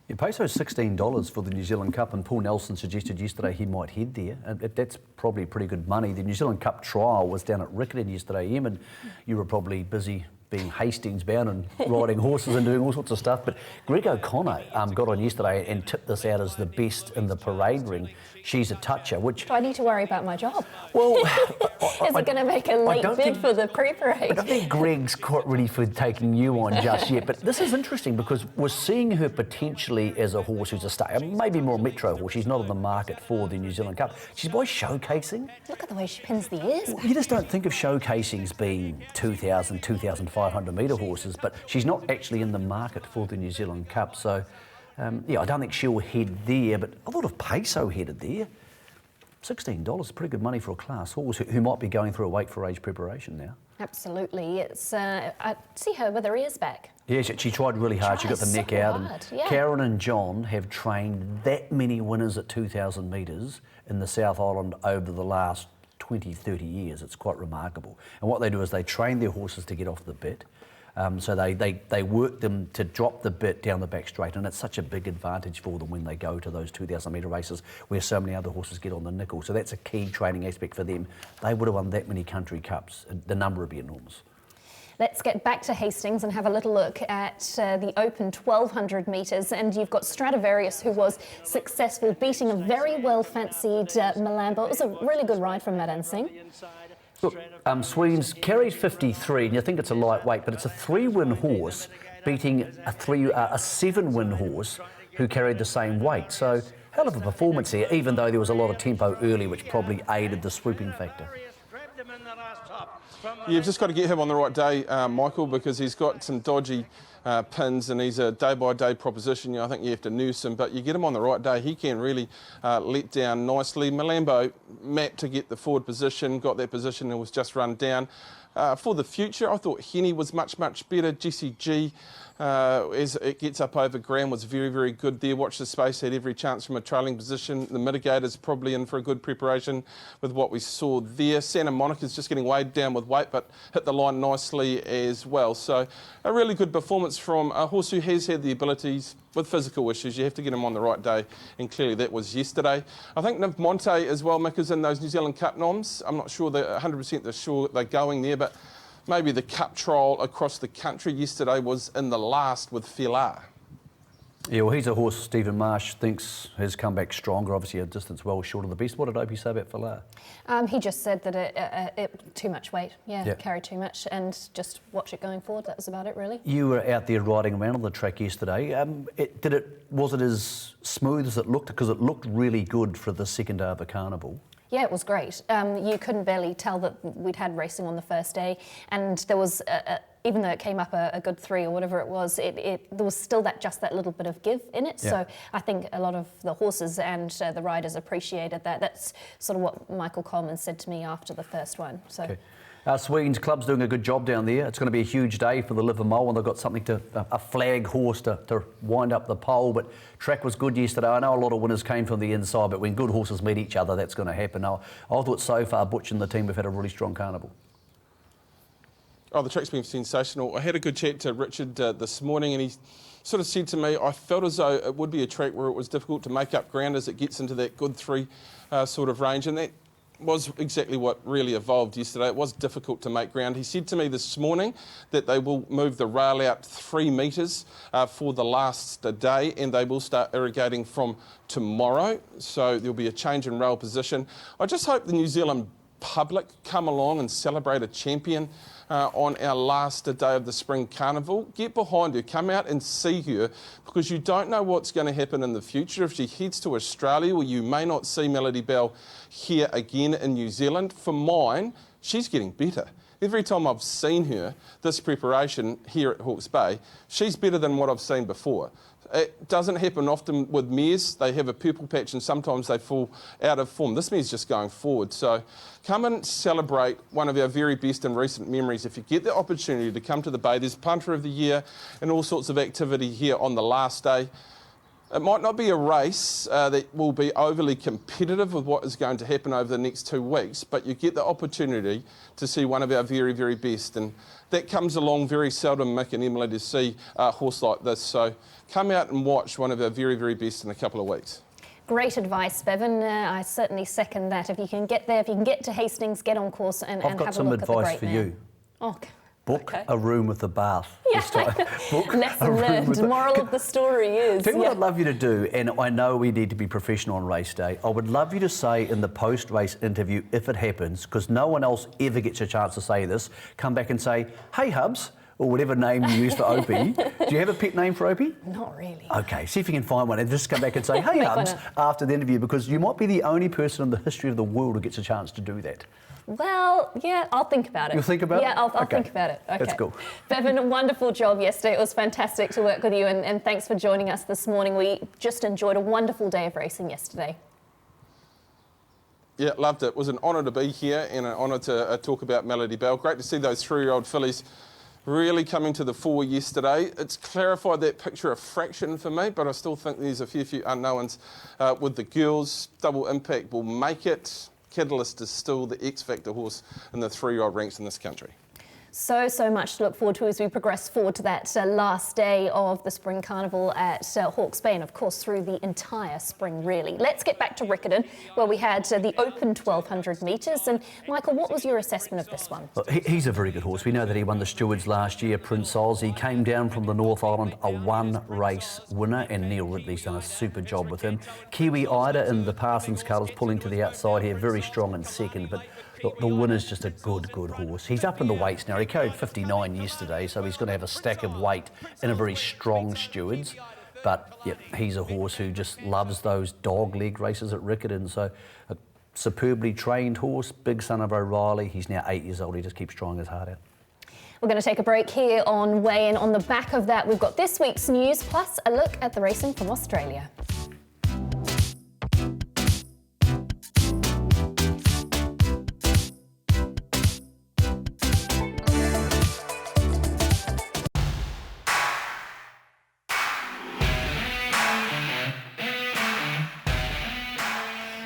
Yeah, Poso's $16 for the New Zealand Cup, and Paul Nelson suggested yesterday he might head there. That's probably pretty good money. The New Zealand Cup trial was down at Riccarton yesterday, Em, and you were probably busy being Hastings bound and riding horses and doing all sorts of stuff. But Greg O'Connor got on yesterday and tipped this out as the best in the parade ring. She's a toucher, which... Do I need to worry about my job? Well... Is it going to make a late bid for the pre-parade? I don't think Greg's quite ready for taking you on just yet. But this is interesting because we're seeing her potentially as a horse who's a star. Maybe more a metro horse. She's not on the market for the New Zealand Cup. She's by showcasing. Look at the way she pins the ears. You just don't think of showcasings being 2,000, 2,500 metre horses, but she's not actually in the market for the New Zealand Cup. So, yeah, I don't think she'll head there, but I thought if Peso headed there, $16 is pretty good money for a class horse who might be going through a weight for age preparation now. Absolutely. It's I see her with her ears back. Yeah, she tried really hard. She got the neck out. And yeah. Karen and John have trained that many winners at 2,000 metres in the South Island over the last 20, 30 years. It's quite remarkable. And what they do is they train their horses to get off the bit. So they work them to drop the bit down the back straight, and it's such a big advantage for them when they go to those 2,000 metre races where so many other horses get on the nickel. So that's a key training aspect for them. They would have won that many country cups. The number would be enormous. Let's get back to Hastings and have a little look at the open 1,200 metres. And you've got Stradivarius, who was successful, beating a very well-fancied Malambo. It was a really good ride from Madan Singh. Look, Sweens carried 53, and you think it's a lightweight, but it's a 3-win horse beating a 7-win horse who carried the same weight. So, hell of a performance here, even though there was a lot of tempo early, which probably aided the swooping factor. You've just got to get him on the right day, Michael, because he's got some dodgy pins and he's a day-by-day proposition. I think you have to nurse him, but you get him on the right day, he can really let down nicely. Malambo mapped to get the forward position, got that position and was just run down. For the future, I thought Henny was much, much better. Jessie G, as it gets up over ground, was very, very good there. Watch the space, had every chance from a trailing position. The mitigator's probably in for a good preparation with what we saw there. Santa Monica's just getting weighed down with weight, but hit the line nicely as well. So a really good performance from a horse who has had the abilities with physical issues. You have to get him on the right day, and clearly that was yesterday. I think Nymph Monte as well, Mick, is in those New Zealand Cup noms. I'm not sure they're 100% sure they're going there, but maybe the Cup trial across the country yesterday was in the last with Filar. Yeah, well, he's a horse Stephen Marsh thinks has come back stronger, obviously a distance well short of the best. What did Opie say about Filar? He just said that it too much weight, carried too much, and just watch it going forward. That was about it, really. You were out there riding around on the track yesterday. Was it as smooth as it looked? Because it looked really good for the second day of the carnival. Yeah, it was great. You couldn't barely tell that we'd had racing on the first day, and there was, even though it came up a good 3 or whatever it was, there was still just that little bit of give in it. Yeah. So I think a lot of the horses and the riders appreciated that. That's sort of what Michael Coleman said to me after the first one. So. Okay. Sweden's club's doing a good job down there. It's going to be a huge day for the Livermore, and they've got something a flag horse to wind up the pole. But track was good yesterday. I know a lot of winners came from the inside, but when good horses meet each other, that's going to happen. I thought so far, Butch and the team have had a really strong carnival. Oh, the track's been sensational. I had a good chat to Richard this morning, and he sort of said to me, I felt as though it would be a track where it was difficult to make up ground as it gets into that good 3 sort of range, and that was exactly what really evolved yesterday. It was difficult to make ground. He said to me this morning that they will move the rail out 3 metres for the last day, and they will start irrigating from tomorrow. So there'll be a change in rail position. I just hope the New Zealand public come along and celebrate a champion on our last day of the Spring Carnival. Get behind her, come out and see her, because you don't know what's going to happen in the future. If she heads to Australia, well, you may not see Melody Belle here again in New Zealand. For mine, she's getting better. every time I've seen her, this preparation here at Hawke's Bay, she's better than what I've seen before. It doesn't happen often with mares. They have a purple patch and sometimes they fall out of form. This mare's just going forward. So come and celebrate one of our very best in recent memories. If you get the opportunity to come to the Bay, there's Punter of the Year and all sorts of activity here on the last day. It might not be a race that will be overly competitive with what is going to happen over the next 2 weeks, but you get the opportunity to see one of our very, very best. And that comes along very seldom, Mick and Emily, to see a horse like this. So come out and watch one of our very, very best in a couple of weeks. Great advice, Bevan. I certainly second that. If you can get there, if you can get to Hastings, get on course and have a look at the great man. I've got some advice for you. Oh, Book a room with a bath. Yeah. Lesson learned. Moral of the story is. Tell you what I'd love you to do, and I know we need to be professional on race day. I would love you to say in the post-race interview, if it happens, because no one else ever gets a chance to say this, come back and say, "Hey Hubs," or whatever name you use for Opie. Do you have a pet name for Opie? Not really. Okay, see if you can find one and just come back and say, "Hey Hubs," after the interview, because you might be the only person in the history of the world who gets a chance to do that. Well, yeah, I'll think about it. You'll think about it? Yeah, I'll think about it. Okay. That's cool. Bevan, a wonderful job yesterday. It was fantastic to work with you, and thanks for joining us this morning. We just enjoyed a wonderful day of racing yesterday. Yeah, loved it. It was an honour to be here and an honour to talk about Melody Belle. Great to see those 3-year-old fillies really coming to the fore yesterday. It's clarified that picture a fraction for me, but I still think there's a few unknowns with the girls. Double Impact will make it. Catalyst is still the X-Factor horse in the 3-year-old ranks in this country. So much to look forward to as we progress forward to that last day of the Spring Carnival at Hawke's Bay, and of course through the entire spring really. Let's get back to Riccarton, where we had the open 1200 metres. And Michael, what was your assessment of this one? Well, he's a very good horse. We know that he won the Stewards last year, Prince Oz. He came down from the North Island, a one-race winner, and Neil Ridley's done a super job with him. Kiwi Ida in the Parsons colours pulling to the outside here, very strong in second, but look, the winner's just a good horse. He's up in the weights now. He carried 59 yesterday, so he's going to have a stack of weight in a very strong Stewards. But, yeah, he's a horse who just loves those dog leg races at Riccarton. So a superbly trained horse, big son of O'Reilly. He's now 8 years old. He just keeps trying his heart out. We're going to take a break here on Weigh In. On the back of that, we've got this week's news, plus a look at the racing from Australia.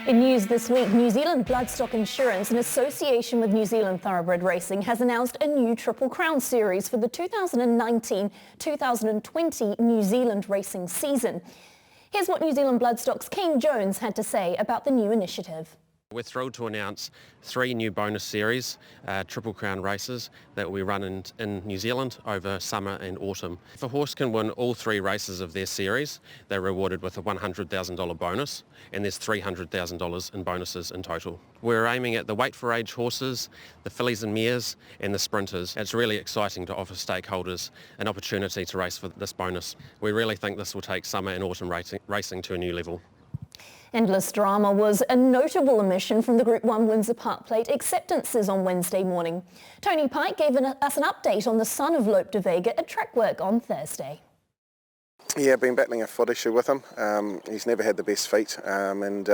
In news this week, New Zealand Bloodstock Insurance, in association with New Zealand Thoroughbred Racing, has announced a new Triple Crown series for the 2019-2020 New Zealand racing season. Here's what New Zealand Bloodstock's Kane Jones had to say about the new initiative. We're thrilled to announce 3 new bonus series, Triple Crown races that we run in New Zealand over summer and autumn. If a horse can win all 3 races of their series, they're rewarded with a $100,000 bonus, and there's $300,000 in bonuses in total. We're aiming at the weight for age horses, the fillies and mares, and the sprinters. It's really exciting to offer stakeholders an opportunity to race for this bonus. We really think this will take summer and autumn racing to a new level. Endless drama was a notable omission from the Group 1 Windsor Park Plate acceptances on Wednesday morning. Tony Pike gave us an update on the son of Lope de Vega at track work on Thursday. Yeah, I've been battling a foot issue with him. He's never had the best feet, and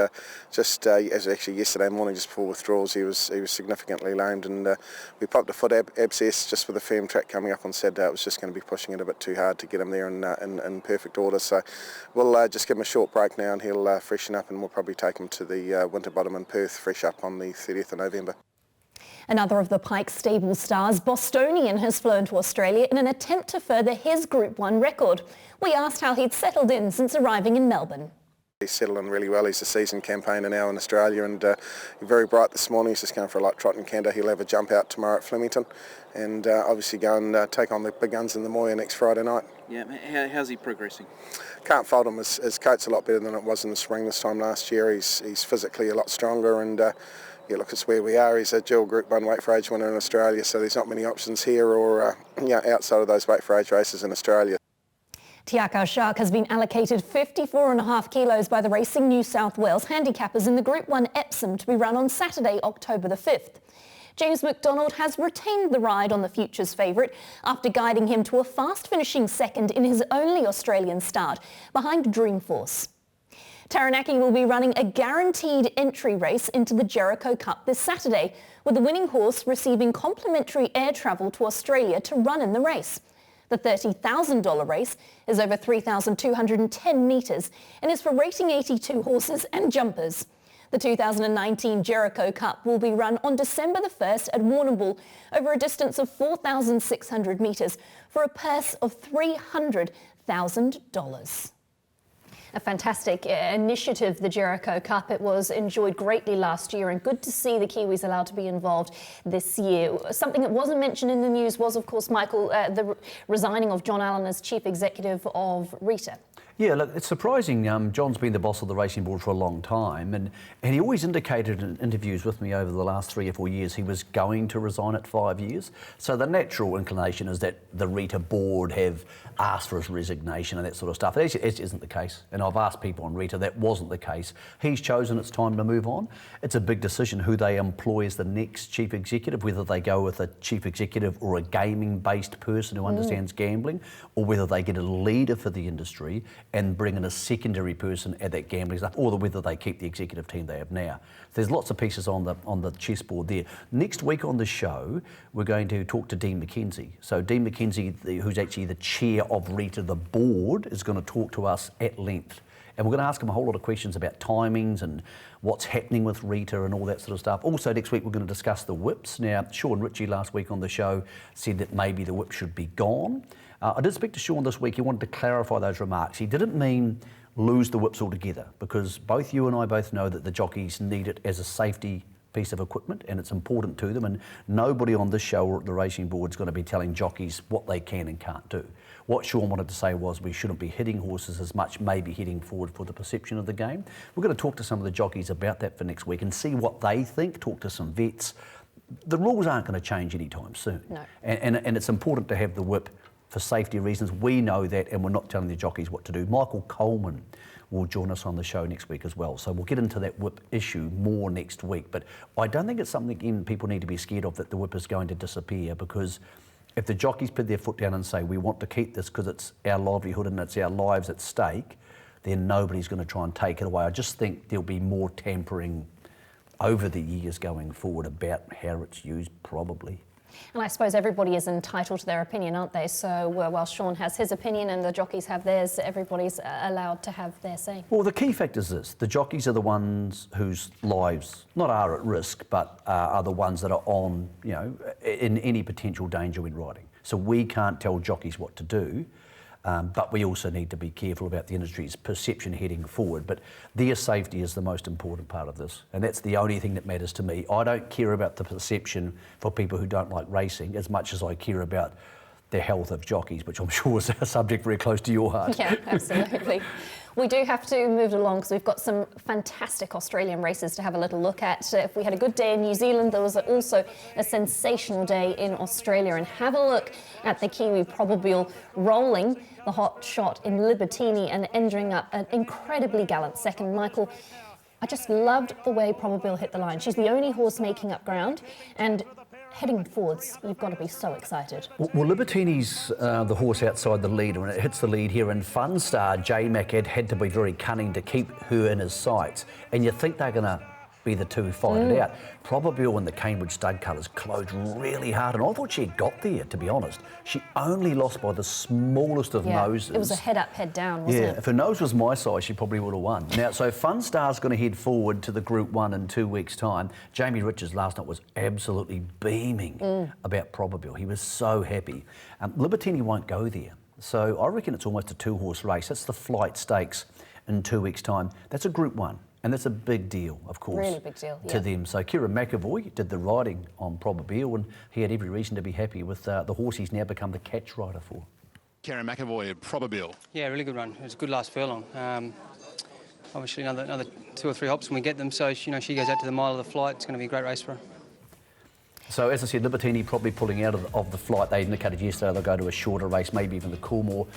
just as actually yesterday morning, just before withdrawals, he was significantly lamed, and we popped a foot abscess just with a firm track coming up on Saturday. It was just going to be pushing it a bit too hard to get him there in perfect order. So we'll just give him a short break now, and he'll freshen up, and we'll probably take him to the Winterbottom in Perth, fresh up on the 30th of November. Another of the Pike stable stars, Bostonian, has flown to Australia in an attempt to further his Group 1 record. We asked how he'd settled in since arriving in Melbourne. He's settled in really well. He's a seasoned campaigner now in Australia, and very bright this morning. He's just going for a light trot and canter. He'll have a jump out tomorrow at Flemington, and obviously go and take on the big guns in the Moya next Friday night. Yeah, how's he progressing? Can't fault him. His coat's a lot better than it was in the spring this time last year. He's physically a lot stronger, and yeah, look, it's where we are. He's a dual Group 1 weight for age winner in Australia, so there's not many options here or outside of those weight for age races in Australia. Tiako Shark has been allocated 54.5 kilos by the Racing New South Wales handicappers in the Group 1 Epsom to be run on Saturday, October the 5th. James McDonald has retained the ride on the Futures favourite after guiding him to a fast-finishing second in his only Australian start, behind Dreamforce. Taranaki will be running a guaranteed entry race into the Jericho Cup this Saturday, with the winning horse receiving complimentary air travel to Australia to run in the race. The $30,000 race is over 3,210 metres and is for rating 82 horses and jumpers. The 2019 Jericho Cup will be run on December the 1st at Warrnambool over a distance of 4,600 metres for a purse of $300,000. A fantastic initiative, the Jericho Cup. It was enjoyed greatly last year, and good to see the Kiwis allowed to be involved this year. Something that wasn't mentioned in the news was, of course, Michael, the resigning of John Allen as Chief Executive of Rita. Yeah, look, it's surprising. John's been the boss of the racing board for a long time, and he always indicated in interviews with me over the last 3 or 4 years he was going to resign at 5 years. So the natural inclination is that the Rita board have asked for his resignation and that sort of stuff. It isn't the case, and I've asked people on Rita, that wasn't the case. He's chosen it's time to move on. It's a big decision who they employ as the next chief executive, whether they go with a chief executive or a gaming-based person who understands gambling, or whether they get a leader for the industry and bring in a secondary person at that gambling stuff, or whether they keep the executive team they have now. There's lots of pieces on the chessboard there. Next week on the show, we're going to talk to Dean McKenzie. So Dean McKenzie, who's actually the chair of Rita, the board, is going to talk to us at length. And we're going to ask him a whole lot of questions about timings and what's happening with Rita and all that sort of stuff. Also, next week, we're going to discuss the whips. Now, Sean Ritchie last week on the show said that maybe the whip should be gone. I did speak to Sean this week. He wanted to clarify those remarks. He didn't mean lose the whips altogether, because both you and I both know that the jockeys need it as a safety piece of equipment, and it's important to them, and nobody on this show or at the racing board is going to be telling jockeys what they can and can't do. What Sean wanted to say was we shouldn't be hitting horses as much, maybe hitting forward for the perception of the game. We're going to talk to some of the jockeys about that for next week and see what they think, talk to some vets. The rules aren't going to change anytime soon. No. And it's important to have the whip for safety reasons. We know that, and we're not telling the jockeys what to do. Michael Coleman will join us on the show next week as well. So we'll get into that whip issue more next week. But I don't think it's something even people need to be scared of, that the whip is going to disappear, because if the jockeys put their foot down and say, we want to keep this because it's our livelihood and it's our lives at stake, then nobody's going to try and take it away. I just think there'll be more tampering over the years going forward about how it's used, probably. And I suppose everybody is entitled to their opinion, aren't they? So while Sean has his opinion and the jockeys have theirs, everybody's allowed to have their say. Well, the key fact is this: the jockeys are the ones whose lives not are at risk, but are the ones that are on, in any potential danger when riding. So we can't tell jockeys what to do. But we also need to be careful about the industry's perception heading forward. But their safety is the most important part of this, and that's the only thing that matters to me. I don't care about the perception for people who don't like racing as much as I care about the health of jockeys, which I'm sure is a subject very close to your heart. Yeah, absolutely. We do have to move along because we've got some fantastic Australian races to have a little look at. If we had a good day in New Zealand, there was also a sensational day in Australia. And have a look at the Kiwi Probabile rolling the hot shot in Libertini and ending up an incredibly gallant second. Michael, I just loved the way Probabile hit the line. She's the only horse making up ground, and heading forwards, you've got to be so excited. Well, Libertini's the horse outside the leader, and it hits the lead here, and Fun Star, J-Mac had to be very cunning to keep her in his sights, and you think they're going to be the two who fight it out. Probabile and the Cambridge stud colours closed really hard, and I thought she had got there, to be honest. She only lost by the smallest of noses. It was a head up, head down, wasn't it? If her nose was my size, she probably would have won. Now, so Fun Star's going to head forward to the Group 1 in 2 weeks' time. Jamie Richards last night was absolutely beaming about Probabile. He was so happy. Libertini won't go there. So I reckon it's almost a two-horse race. That's the Flight Stakes in 2 weeks' time. That's a Group 1. And that's a big deal, of course, really big deal, to them. So Kieran McAvoy did the riding on Probabile, and he had every reason to be happy with the horse he's now become the catch rider for. Kieran McAvoy at Probabile. Yeah, really good run. It was a good last furlong. Obviously another 2 or 3 hops when we get them, so she goes out to the mile of the flight. It's going to be a great race for her. So as I said, Libertini probably pulling out of the flight. They indicated yesterday they'll go to a shorter race, maybe even the Coolmore.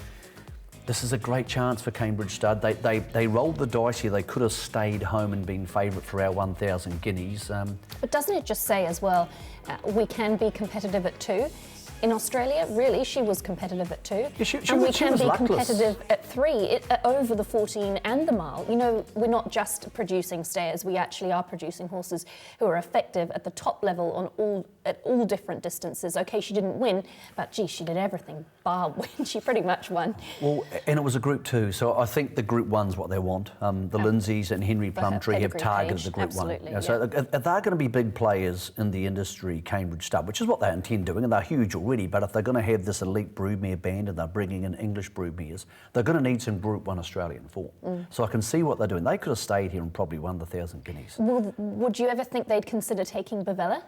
this is a great chance for Cambridge Stud. They rolled the dice here. They could have stayed home and been favourite for our 1,000 guineas. But doesn't it just say as well, we can be competitive at 2? In Australia, really, she was competitive at 2. Yeah, and we she can was be luckless. competitive at 3, over the 14 and the mile. You know, we're not just producing stayers, we actually are producing horses who are effective at the top level at all different distances. OK, she didn't win, but gee, she did everything bar win. She pretty much won. Well, and it was a Group 2, so I think the Group 1's what they want. The Lindsays and Henry Plumtree have targeted the Group 1. Absolutely, So they're going to be big players in the industry, Cambridge Stud, which is what they intend doing, and they're huge already. But if they're going to have this elite broodmare band and they're bringing in English broodmares, they're going to need some Group 1 Australian form. So I can see what they're doing. They could have stayed here and probably won the 1,000 guineas. Well, would you ever think they'd consider taking Belle?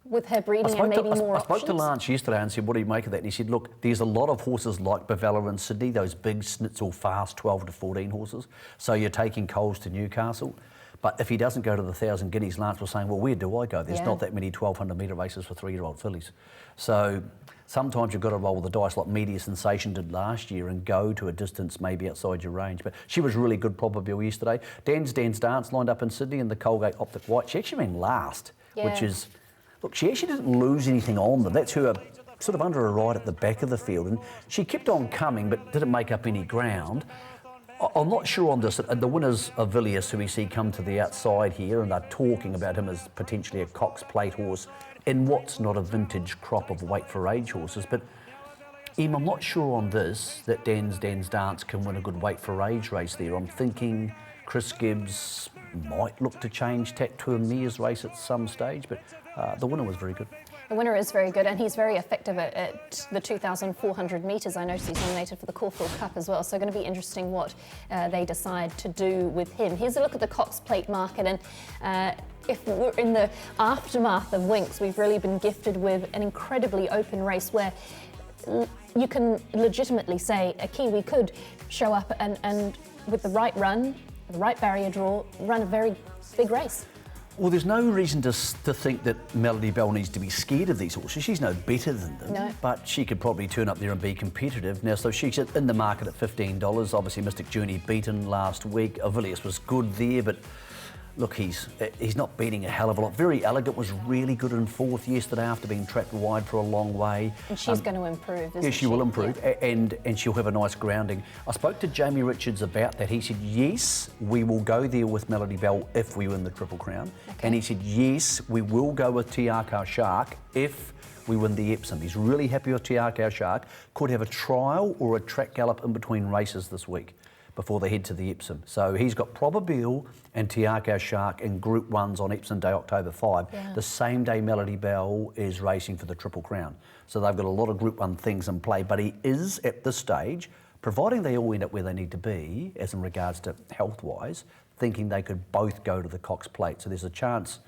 With her breeding and maybe more options? I spoke to Lance yesterday and said, what do you make of that? And he said, look, there's a lot of horses like Belle in Sydney, those big schnitzel fast 12 to 14 horses. So you're taking Coles to Newcastle. But if he doesn't go to the 1,000 guineas, Lance was saying, well, where do I go? There's not that many 1,200 metre races for 3-year-old fillies. So sometimes you've got to roll the dice like Media Sensation did last year and go to a distance maybe outside your range. But she was really good probably yesterday. Dan's Dance lined up in Sydney in the Colgate Optic White. She actually ran last, which is... Look, she actually didn't lose anything on them. That's her sort of under her right at the back of the field. And she kept on coming but didn't make up any ground. I'm not sure on this. The winners of Villiers, who we see come to the outside here, and they're talking about him as potentially a Cox Plate horse in what's not a vintage crop of weight for age horses. But Em, I'm not sure on this that Dan's Dance can win a good weight for age race there. I'm thinking Chris Gibbs might look to change tack to a mare's race at some stage, but the winner was very good. The winner is very good, and he's very effective at the 2,400 metres. I noticed he's nominated for the Caulfield Cup as well, so going to be interesting what they decide to do with him. Here's a look at the Cox Plate market, and if we're in the aftermath of Winx, we've really been gifted with an incredibly open race where you can legitimately say a Kiwi could show up and with the right run, the right barrier draw, run a very big race. Well, there's no reason to think that Melody Belle needs to be scared of these horses. She's no better than them. No. But she could probably turn up there and be competitive. Now, so she's in the market at $15. Obviously, Mystic Journey beaten last week. Avilius was good there, but look, he's not beating a hell of a lot. Very Elegant was really good in fourth yesterday after being trapped wide for a long way. And she's going to improve, isn't she? Yeah, she will improve, and she'll have a nice grounding. I spoke to Jamie Richards about that. He said, yes, we will go there with Melody Belle if we win the Triple Crown. Okay. And he said, yes, we will go with Tiako Shark if we win the Epsom. He's really happy with Tiako Shark. Could have a trial or a track gallop in between races this week before they head to the Epsom. So he's got Probabile and Tiako Shark in Group 1s on Epsom Day, October 5. Yeah. The same day Melody Belle is racing for the Triple Crown. So they've got a lot of Group 1 things in play, but he is at this stage, providing they all end up where they need to be, as in regards to health-wise, thinking they could both go to the Cox Plate. So there's a chance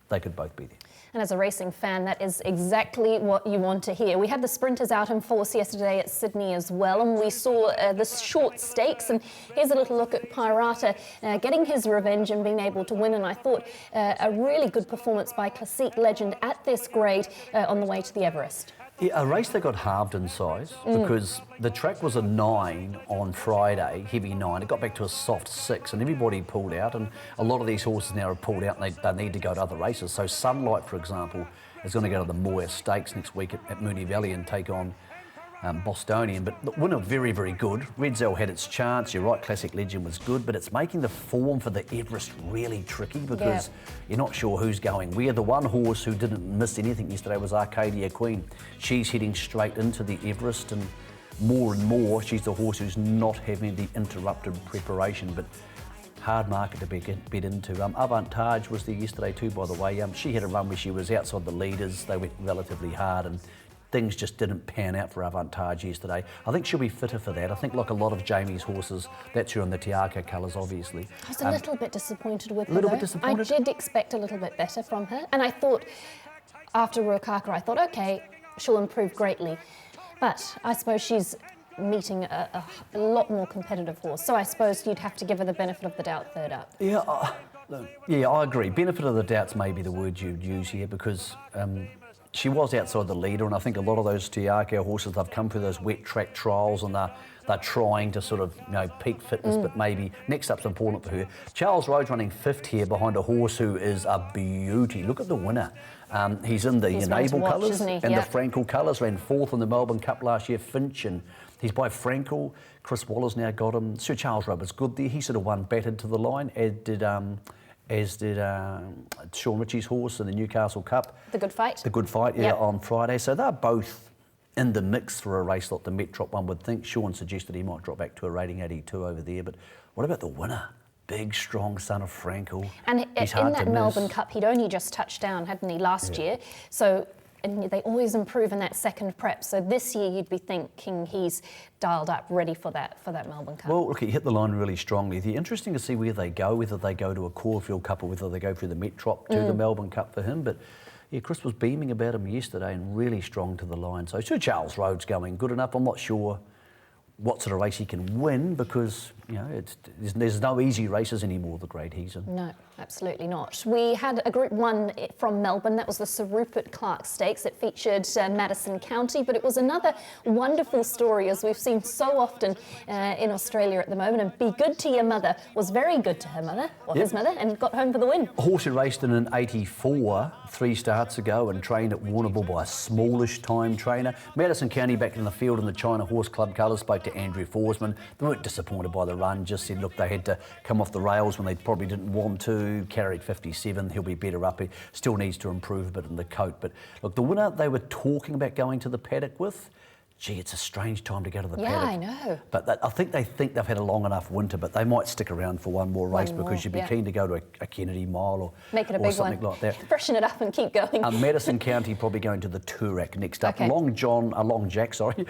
they could both be there. And as a racing fan, that is exactly what you want to hear. We had the sprinters out in force yesterday at Sydney as well, and we saw the short stakes. And here's a little look at Pirata getting his revenge and being able to win. And I thought a really good performance by Classique Legend at this grade on the way to the Everest. Yeah, a race that got halved in size because the track was a 9 on Friday, heavy 9. It got back to a soft 6 and everybody pulled out, and a lot of these horses now are pulled out and they need to go to other races. So Sunlight, for example, is going to go to the Moir Stakes next week at Moonee Valley and take on Bostonian, but the winner very, very good. Red Zell had its chance. You're right, Classic Legend was good, but it's making the form for the Everest really tricky because you're not sure who's going where. The one horse who didn't miss anything yesterday was Arcadia Queen. She's heading straight into the Everest, and more, she's the horse who's not having the interrupted preparation, but hard market to bet into. Avantage was there yesterday too, by the way. She had a run where she was outside the leaders. They went relatively hard, and things just didn't pan out for Avantage yesterday. I think she'll be fitter for that. I think like a lot of Jamie's horses, that's her in the Tiako colours, obviously. I was a little bit disappointed with her, A little bit disappointed? I did expect a little bit better from her. And I thought, after Ruakaka, I thought, OK, she'll improve greatly. But I suppose she's meeting a lot more competitive horse. So I suppose you'd have to give her the benefit of the doubt third up. Yeah, I agree. Benefit of the doubt's maybe the word you'd use here because she was outside the leader, and I think a lot of those Te Akau horses, they've come through those wet track trials and they're trying to sort of, peak fitness, but maybe next up's important for her. Charles Rhodes running 5th here behind a horse who is a beauty. Look at the winner. He's in the Enable colours and the Frankel colours, ran 4th in the Melbourne Cup last year, Finch, and he's by Frankel. Chris Waller's now got him. Sir Charles Rhodes good there. He sort of won battered to the line, as did Sean Ritchie's horse in the Newcastle Cup. The Good Fight. The Good Fight, on Friday. So they're both in the mix for a race like the Met-Trop, one would think. Sean suggested he might drop back to a rating 82 over there, but what about the winner? Big, strong son of Frankel. And in that Melbourne Cup, he'd only just touched down, hadn't he, last year? So, and they always improve in that second prep. So this year, you'd be thinking he's dialed up, ready for that Melbourne Cup. Well, look, he hit the line really strongly. It'd be interesting to see where they go, whether they go to a Caulfield Cup or whether they go through the Met-Trop to the Melbourne Cup for him. But yeah, Chris was beaming about him yesterday and really strong to the line. So Sir Charles Rhodes going good enough. I'm not sure what sort of race he can win because, there's no easy races anymore, the Great Heason. No, absolutely not. We had a Group 1 from Melbourne. That was the Sir Rupert Clarke Stakes. It featured Madison County, but it was another wonderful story, as we've seen so often in Australia at the moment. And Be Good to Your Mother was very good to her mother, or his mother, and got home for the win. A horse who raced in an 84 3 starts ago and trained at Warrnambool by a smallish time trainer. Madison County back in the field in the China Horse Club colours, spoke to Andrew Forsman. They weren't disappointed by the run, just said, look, they had to come off the rails when they probably didn't want to. Carried 57, he'll be better up. He still needs to improve a bit in the coat. But look, the winner they were talking about going to the paddock with, gee, it's a strange time to go to the paddock. Yeah, I know. But I think they think they've had a long enough winter, but they might stick around for one more race because you'd be keen to go to a Kennedy Mile or make it a big something one. like that. Freshen it up and keep going. Madison County probably going to the Toorak next up. Okay. Long Jack, sorry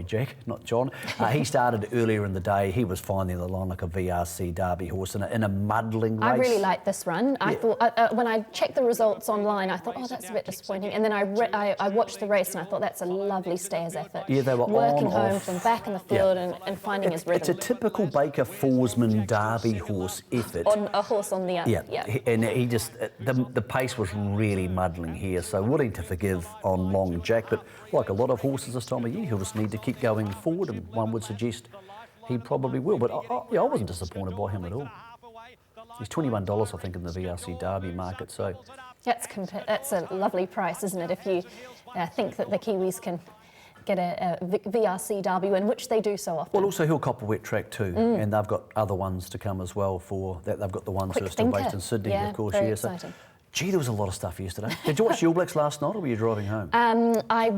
Jack, not John. He started earlier in the day. He was fine in the line like a VRC Derby horse in a muddling race. I really liked this run. I thought when I checked the results online, I thought, oh, that's a bit disappointing. And then I watched the race and I thought that's a lovely stayers effort. Yeah, they were working on, home off. from back in the field and finding his rhythm. It's a typical Baker Forsman Derby horse effort. On a horse on the up. Yeah. And he just, the pace was really muddling here, so willing to forgive on Long Jack, but like a lot of horses this time of year, he'll just need to keep going forward, and one would suggest he probably will. But I wasn't disappointed by him at all. He's $21, I think, in the VRC Derby market, so... That's a lovely price, isn't it, if you think that the Kiwis can get a VRC Derby win, which they do so often. Well, also he'll cop a wet track too, and they've got other ones to come as well for that. They've got the ones who are still based in Sydney, of course. Very exciting. So, gee, there was a lot of stuff yesterday. Did you watch the All Blacks last night, or were you driving home? I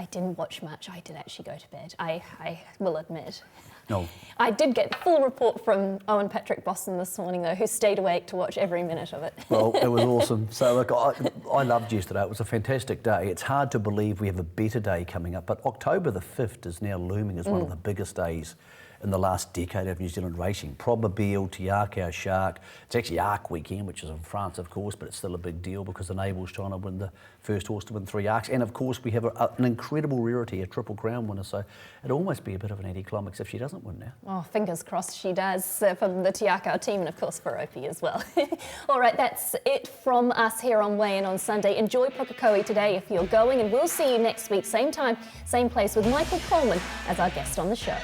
didn't watch much. I did actually go to bed. I will admit. No. I did get the full report from Owen Patrick Boston this morning, though, who stayed awake to watch every minute of it. Well, it was awesome. So, look, I loved yesterday. It was a fantastic day. It's hard to believe we have a better day coming up, but October the 5th is now looming as one of the biggest days in the last decade of New Zealand racing. Probabile, Te Akau Shark. It's actually Arc Weekend, which is in France, of course, but it's still a big deal because Enable's trying to win the first horse to win 3 Arcs. And, of course, we have an incredible rarity, a Triple Crown winner, so it'll almost be a bit of an anticlimax if she doesn't win now. Oh, fingers crossed she does from the Te Akau team and, of course, for Opie as well. All right, that's it from us here on Weigh In on Sunday. Enjoy Pukekohe today if you're going, and we'll see you next week, same time, same place, with Michael Coleman as our guest on the show.